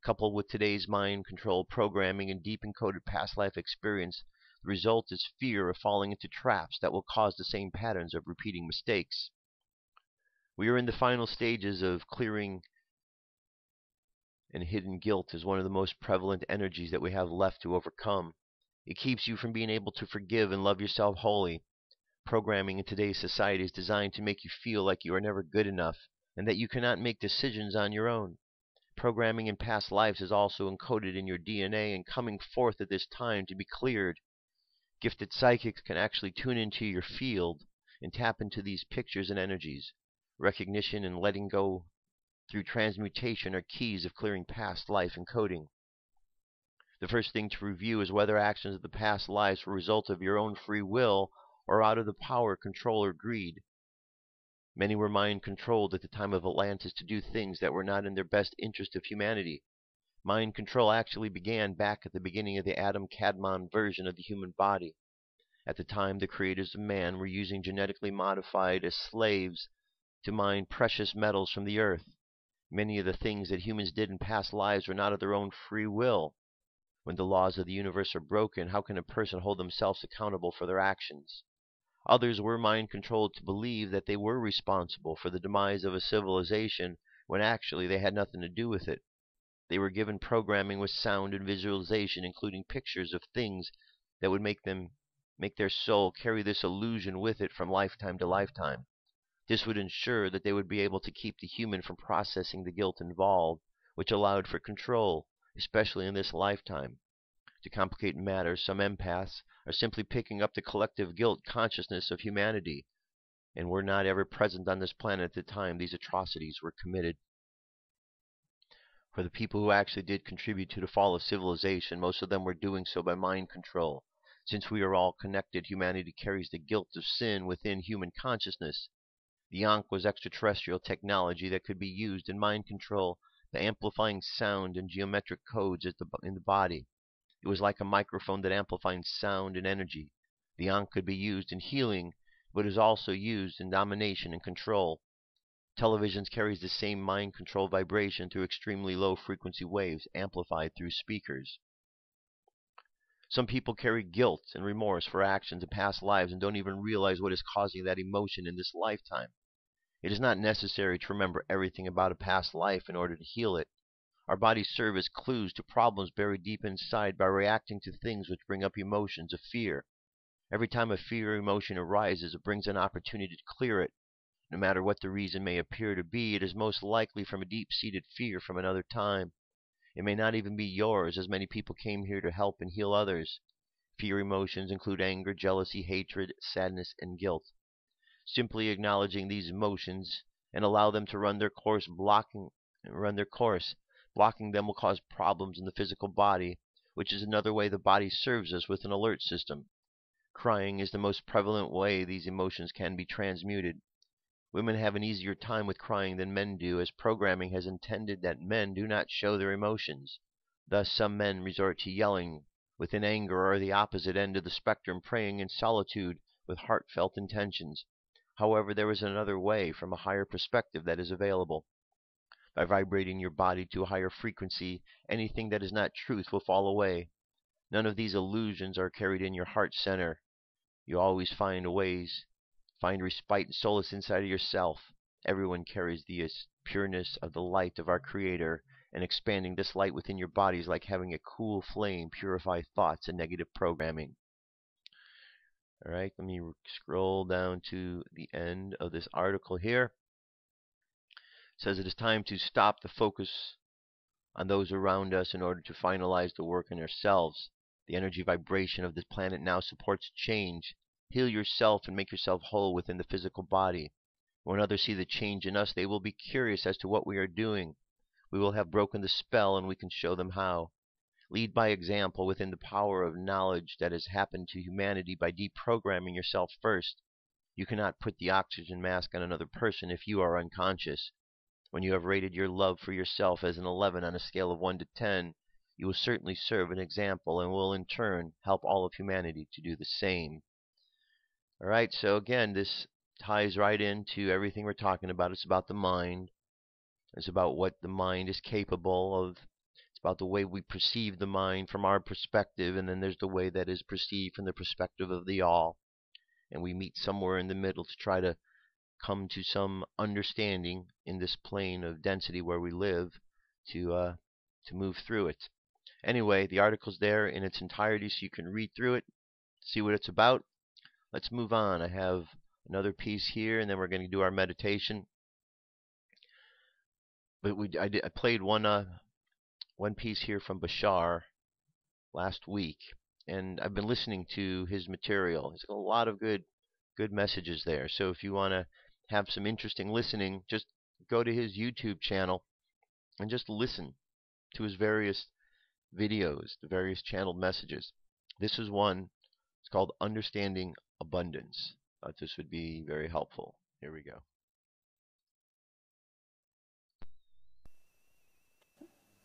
Coupled with today's mind control programming and deep encoded past life experience, the result is fear of falling into traps that will cause the same patterns of repeating mistakes. We are in the final stages of clearing, and hidden guilt is one of the most prevalent energies that we have left to overcome. It keeps you from being able to forgive and love yourself wholly. Programming in today's society is designed to make you feel like you are never good enough and that you cannot make decisions on your own. Programming in past lives is also encoded in your DNA and coming forth at this time to be cleared. Gifted psychics can actually tune into your field and tap into these pictures and energies. Recognition and letting go through transmutation are keys of clearing past life encoding. The first thing to review is whether actions of the past lives were a result of your own free will or out of the power, control, or greed. Many were mind-controlled at the time of Atlantis to do things that were not in their best interest of humanity. Mind control actually began back at the beginning of the Adam-Kadmon version of the human body. At the time, the creators of man were using genetically modified as slaves to mine precious metals from the earth. Many of the things that humans did in past lives were not of their own free will. When the laws of the universe are broken, how can a person hold themselves accountable for their actions? Others were mind-controlled to believe that they were responsible for the demise of a civilization when actually they had nothing to do with it. They were given programming with sound and visualization, including pictures of things that would make their soul carry this illusion with it from lifetime to lifetime. This would ensure that they would be able to keep the human from processing the guilt involved, which allowed for control, especially in this lifetime. To complicate matters, some empaths are simply picking up the collective guilt consciousness of humanity, and were not ever present on this planet at the time these atrocities were committed. For the people who actually did contribute to the fall of civilization, most of them were doing so by mind control. Since we are all connected, humanity carries the guilt of sin within human consciousness. The Ankh was extraterrestrial technology that could be used in mind control by amplifying sound and geometric codes in the body. It was like a microphone that amplified sound and energy. The Ankh could be used in healing, but is also used in domination and control. Televisions carries the same mind control vibration through extremely low frequency waves amplified through speakers. Some people carry guilt and remorse for actions in past lives and don't even realize what is causing that emotion in this lifetime. It is not necessary to remember everything about a past life in order to heal it. Our bodies serve as clues to problems buried deep inside by reacting to things which bring up emotions of fear. Every time a fear emotion arises, it brings an opportunity to clear it. No matter what the reason may appear to be, it is most likely from a deep-seated fear from another time. It may not even be yours, as many people came here to help and heal others. Fear emotions include anger, jealousy, hatred, sadness, and guilt. Simply acknowledging these emotions and allow them to run their course, blocking them will cause problems in the physical body, which is another way the body serves us with an alert system. Crying is the most prevalent way these emotions can be transmuted. Women have an easier time with crying than men do, as programming has intended that men do not show their emotions. Thus, some men resort to yelling within anger, or the opposite end of the spectrum, praying in solitude with heartfelt intentions. However, there is another way from a higher perspective that is available. By vibrating your body to a higher frequency, anything that is not truth will fall away. None of these illusions are carried in your heart center. You always find respite and solace inside of yourself. Everyone carries the pureness of the light of our Creator, and expanding this light within your body is like having a cool flame purify thoughts and negative programming. Alright, let me scroll down to the end of this article here. It says it is time to stop the focus on those around us in order to finalize the work in ourselves. The energy vibration of this planet now supports change. Heal yourself and make yourself whole within the physical body. When others see the change in us, they will be curious as to what we are doing. We will have broken the spell, and we can show them how. Lead by example within the power of knowledge that has happened to humanity by deprogramming yourself first. You cannot put the oxygen mask on another person if you are unconscious. When you have rated your love for yourself as an 11 on a scale of 1 to 10, you will certainly serve an example and will in turn help all of humanity to do the same. Alright, so again, this ties right into everything we're talking about. It's about the mind. It's about what the mind is capable of. It's about the way we perceive the mind from our perspective, and then there's the way that is perceived from the perspective of the all. And we meet somewhere in the middle to try to come to some understanding in this plane of density where we live to move through it. Anyway, the article's there in its entirety, so you can read through it, see what it's about. Let's move on. I have another piece here, and then we're going to do our meditation. But I played one piece here from Bashar last week, and I've been listening to his material. He's got a lot of good messages there. So if you want to have some interesting listening, just go to his YouTube channel and just listen to his various videos, the various channeled messages. This is one. It's called Understanding Abundance. I thought this would be very helpful. Here we go.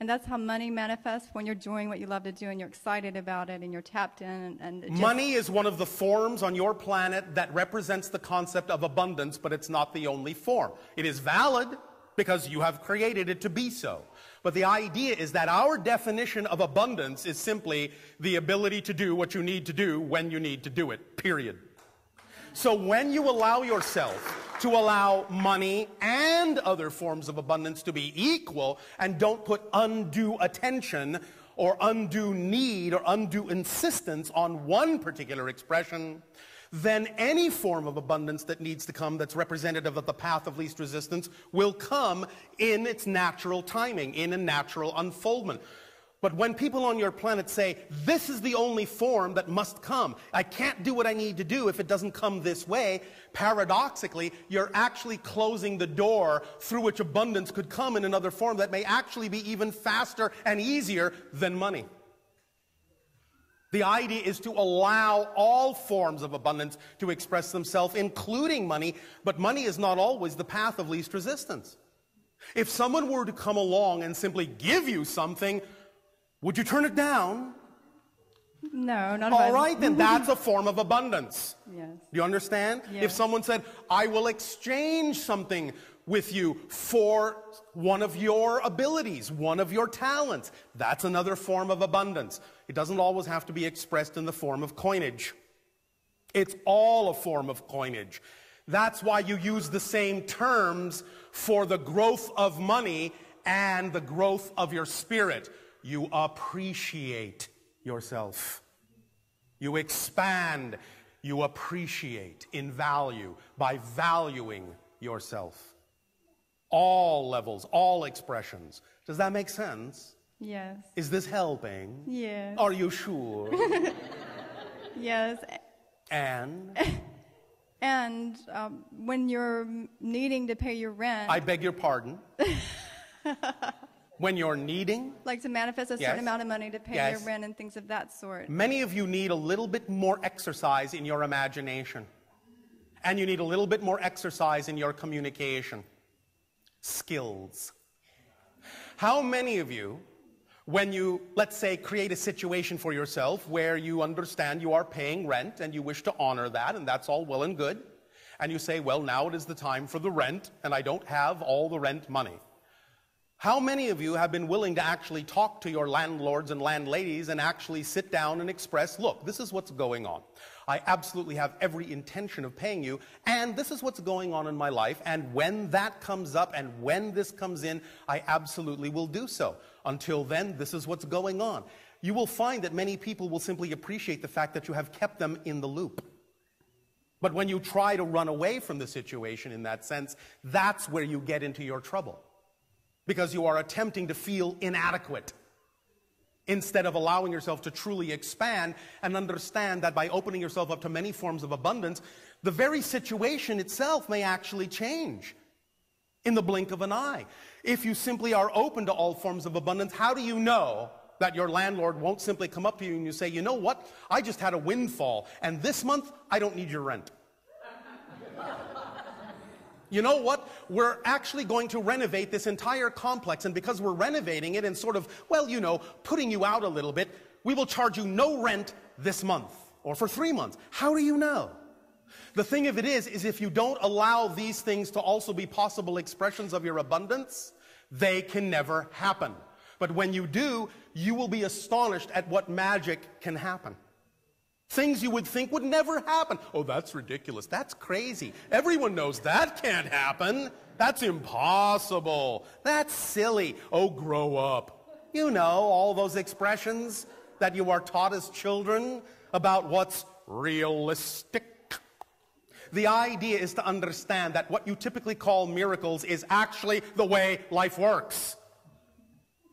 And that's how money manifests, when you're doing what you love to do and you're excited about it and you're tapped in. And money is one of the forms on your planet that represents the concept of abundance, but it's not the only form. It is valid because you have created it to be so. But the idea is that our definition of abundance is simply the ability to do what you need to do when you need to do it, period. So when you allow yourself to allow money and other forms of abundance to be equal and don't put undue attention or undue need or undue insistence on one particular expression, then any form of abundance that needs to come that's representative of the path of least resistance will come in its natural timing, in a natural unfoldment. But when people on your planet say, this is the only form that must come, I can't do what I need to do if it doesn't come this way, paradoxically, you're actually closing the door through which abundance could come in another form that may actually be even faster and easier than money. The idea is to allow all forms of abundance to express themselves, including money, but money is not always the path of least resistance. If someone were to come along and simply give you something, would you turn it down? No, not all right, then that's a form of abundance. Yes. Do you understand? Yes. If someone said, I will exchange something with you for one of your abilities, one of your talents, that's another form of abundance. It doesn't always have to be expressed in the form of coinage. It's all a form of coinage. That's why you use the same terms for the growth of money and the growth of your spirit. You appreciate yourself. You expand. You appreciate in value by valuing yourself. All levels, all expressions. Does that make sense? Yes. Is this helping? Yes. Are you sure? Yes. And? And when you're needing to pay your rent. I beg your pardon? When you're needing? Like to manifest a certain amount of money to pay your rent and things of that sort. Many of you need a little bit more exercise in your imagination. And you need a little bit more exercise in your communication skills. How many of you, when you, let's say, create a situation for yourself where you understand you are paying rent and you wish to honor that, and that's all well and good, and you say, well, now it is the time for the rent, and I don't have all the rent money. How many of you have been willing to actually talk to your landlords and landladies and actually sit down and express, look, this is what's going on. I absolutely have every intention of paying you, and this is what's going on in my life, and when that comes up and when this comes in, I absolutely will do so. Until then, this is what's going on. You will find that many people will simply appreciate the fact that you have kept them in the loop. But when you try to run away from the situation in that sense, that's where you get into your trouble. Because you are attempting to feel inadequate instead of allowing yourself to truly expand and understand that by opening yourself up to many forms of abundance, the very situation itself may actually change in the blink of an eye. If you simply are open to all forms of abundance, how do you know that your landlord won't simply come up to you and you say, you know what, I just had a windfall, and this month I don't need your rent. You know what? We're actually going to renovate this entire complex, and because we're renovating it and sort of, well, you know, putting you out a little bit, we will charge you no rent this month or for 3 months. How do you know? The thing of it is if you don't allow these things to also be possible expressions of your abundance, they can never happen. But when you do, you will be astonished at what magic can happen. Things you would think would never happen. Oh, that's ridiculous. That's crazy. Everyone knows that can't happen. That's impossible. That's silly. Oh, grow up. You know, all those expressions that you are taught as children about what's realistic. The idea is to understand that what you typically call miracles is actually the way life works.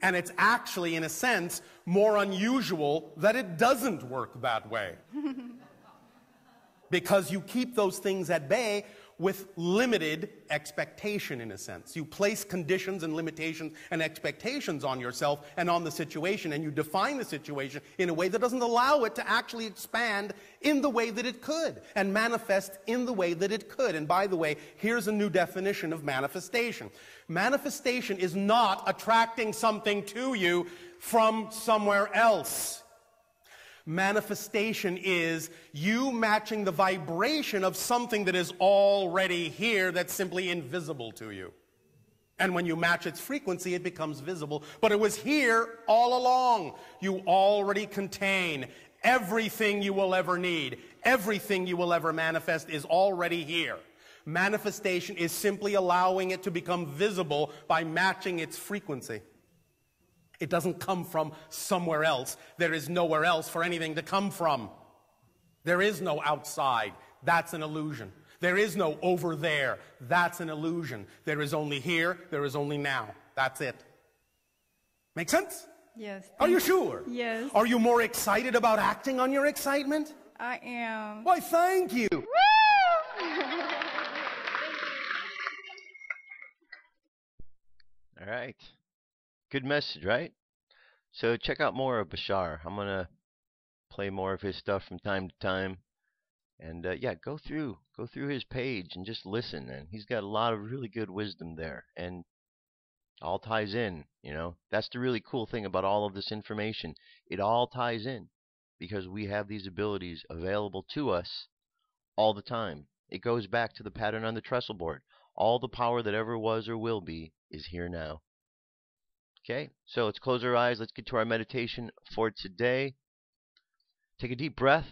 And it's actually, in a sense, more unusual that it doesn't work that way. Because you keep those things at bay with limited expectation, in a sense. You place conditions and limitations and expectations on yourself and on the situation, and you define the situation in a way that doesn't allow it to actually expand in the way that it could and manifest in the way that it could. And by the way, here's a new definition of manifestation. Manifestation is not attracting something to you from somewhere else. Manifestation is you matching the vibration of something that is already here that's simply invisible to you. And when you match its frequency, it becomes visible. But it was here all along. You already contain everything you will ever need. Everything you will ever manifest is already here. Manifestation is simply allowing it to become visible by matching its frequency. It doesn't come from somewhere else. There is nowhere else for anything to come from. There is no outside. That's an illusion. There is no over there. That's an illusion. There is only here. There is only now. That's it. Make sense? Yes. Are you sure? Yes. Are you more excited about acting on your excitement? I am. Why, thank you. All right. Good message, right? So check out more of Bashar. I'm going to play more of his stuff from time to time. And yeah, go through his page and just listen. And he's got a lot of really good wisdom there. And all ties in, you know. That's the really cool thing about all of this information. It all ties in because we have these abilities available to us all the time. It goes back to the pattern on the trestle board. All the power that ever was or will be is here now. Okay, so let's close our eyes. Let's get to our meditation for today. Take a deep breath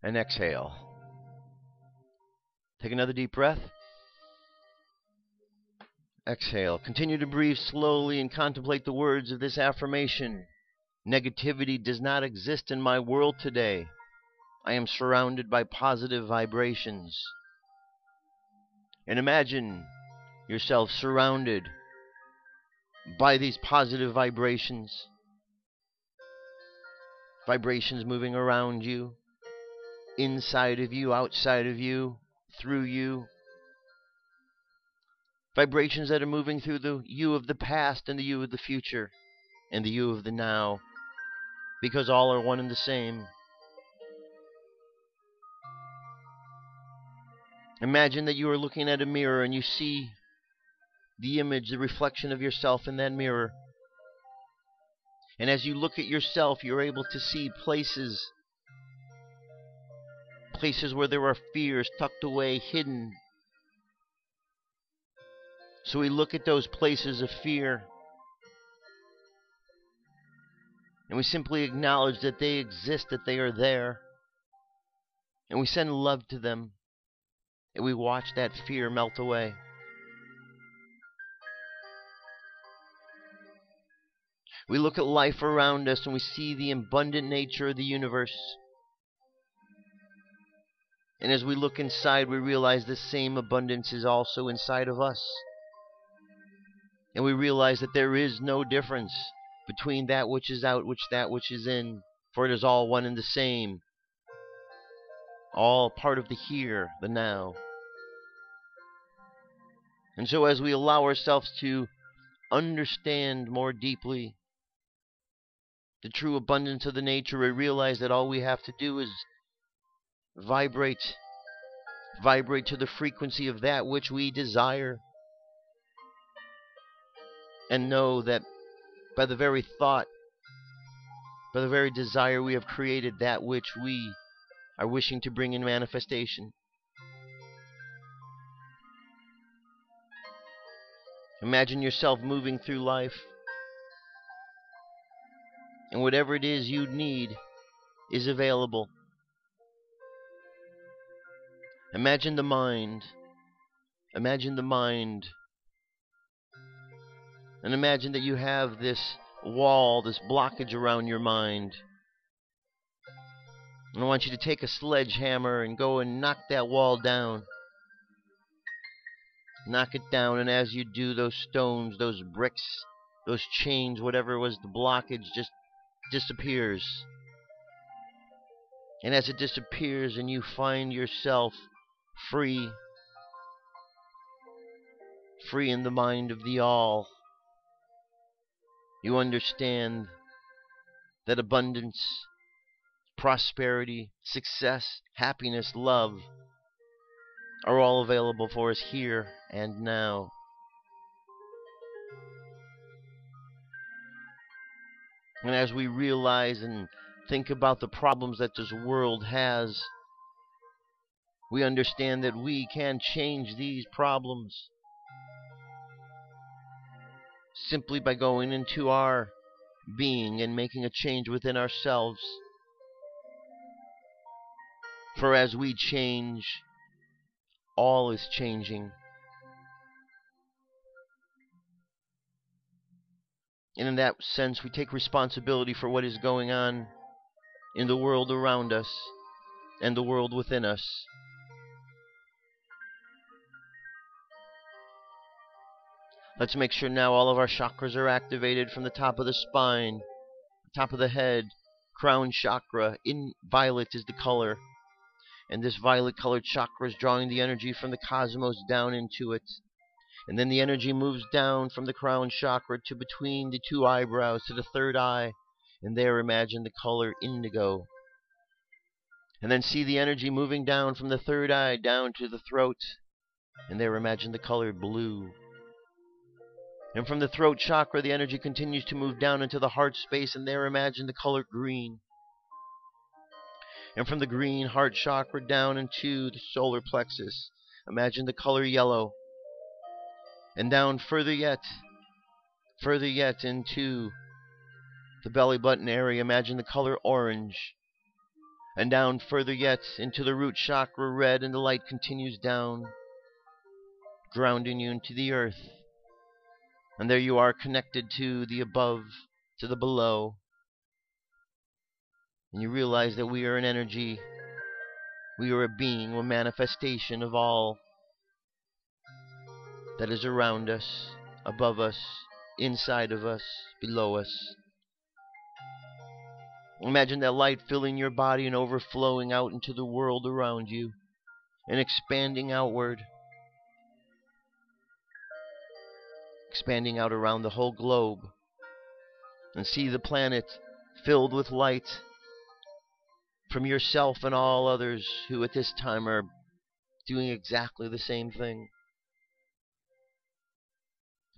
and exhale. Take another deep breath. Exhale. Continue to breathe slowly and contemplate the words of this affirmation. Negativity does not exist in my world today. I am surrounded by positive vibrations. And imagine yourself surrounded by these positive vibrations. Vibrations moving around you, inside of you, outside of you, through you. Vibrations that are moving through the you of the past and the you of the future and the you of the now, because all are one and the same. Imagine that you are looking at a mirror and you see the image, the reflection of yourself in that mirror. And as you look at yourself, you're able to see places where there are fears tucked away, hidden. So we look at those places of fear and we simply acknowledge that they exist, that they are there. And we send love to them. And we watch that fear melt away. We look at life around us and we see the abundant nature of the universe. And as we look inside, we realize the same abundance is also inside of us. And we realize that there is no difference between that which is out, that which is in, for it is all one and the same. All part of the here, the now. And so as we allow ourselves to understand more deeply the true abundance of the nature, we realize that all we have to do is vibrate to the frequency of that which we desire. And know that by the very thought, by the very desire, we have created that which we are wishing to bring in manifestation. Imagine yourself moving through life, and whatever it is you need is available. Imagine the mind. Imagine the mind. And imagine that you have this wall, this blockage around your mind. And I want you to take a sledgehammer and go and knock that wall down. Knock it down, and as you do, those stones, those bricks, those chains, whatever was the blockage, just disappears. And as it disappears and you find yourself free in the mind of the all, you understand that abundance, prosperity, success, happiness, love are all available for us here and now. And as we realize and think about the problems that this world has, we understand that we can change these problems simply by going into our being and making a change within ourselves. For as we change, all is changing. And in that sense, we take responsibility for what is going on in the world around us and the world within us. Let's make sure now all of our chakras are activated from the top of the spine, top of the head, crown chakra. In violet is the color. And this violet colored chakra is drawing the energy from the cosmos down into it. And then the energy moves down from the crown chakra to between the two eyebrows to the third eye. And there imagine the color indigo. And then see the energy moving down from the third eye down to the throat. And there imagine the color blue. And from the throat chakra, the energy continues to move down into the heart space, and there imagine the color green. And from the green heart chakra down into the solar plexus, imagine the color yellow. And down further yet into the belly button area, imagine the color orange. And down further yet into the root chakra red, and the light continues down, grounding you into the earth. And there you are, connected to the above, to the below. And you realize that we are an energy, we are a being, a manifestation of all that is around us, above us, inside of us, below us. Imagine that light filling your body and overflowing out into the world around you and expanding outward, expanding out around the whole globe, and see the planet filled with light from yourself and all others who at this time are doing exactly the same thing.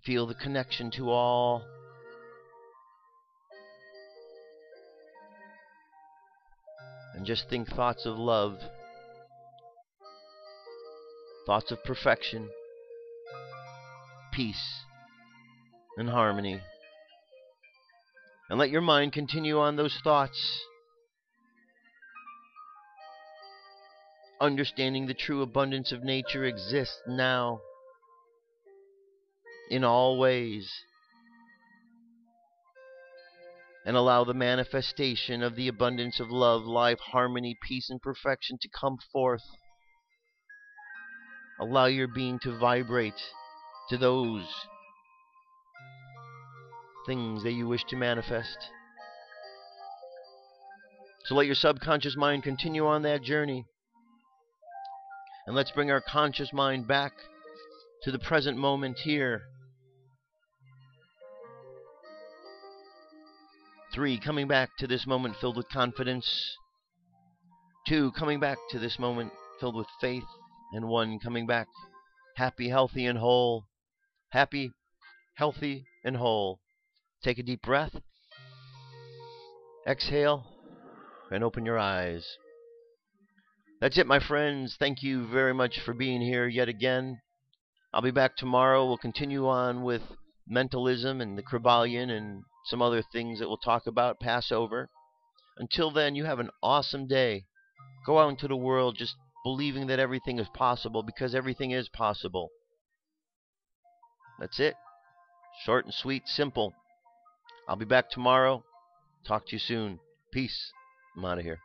Feel the connection to all. And just think thoughts of love, thoughts of perfection, peace, and harmony. And let your mind continue on those thoughts, understanding the true abundance of nature exists now, in all ways. And allow the manifestation of the abundance of love, life, harmony, peace, and perfection to come forth. Allow your being to vibrate to those things that you wish to manifest. So let your subconscious mind continue on that journey. And let's bring our conscious mind back to the present moment here. 3, coming back to this moment filled with confidence. 2, coming back to this moment filled with faith. And 1, coming back happy, healthy, and whole. Happy, healthy, and whole. Take a deep breath. Exhale and open your eyes. That's it, my friends. Thank you very much for being here yet again. I'll be back tomorrow. We'll continue on with mentalism and the Kryballion and some other things that we'll talk about, Passover. Until then, you have an awesome day. Go out into the world just believing that everything is possible, because everything is possible. That's it. Short and sweet, simple. I'll be back tomorrow. Talk to you soon. Peace. I'm out of here.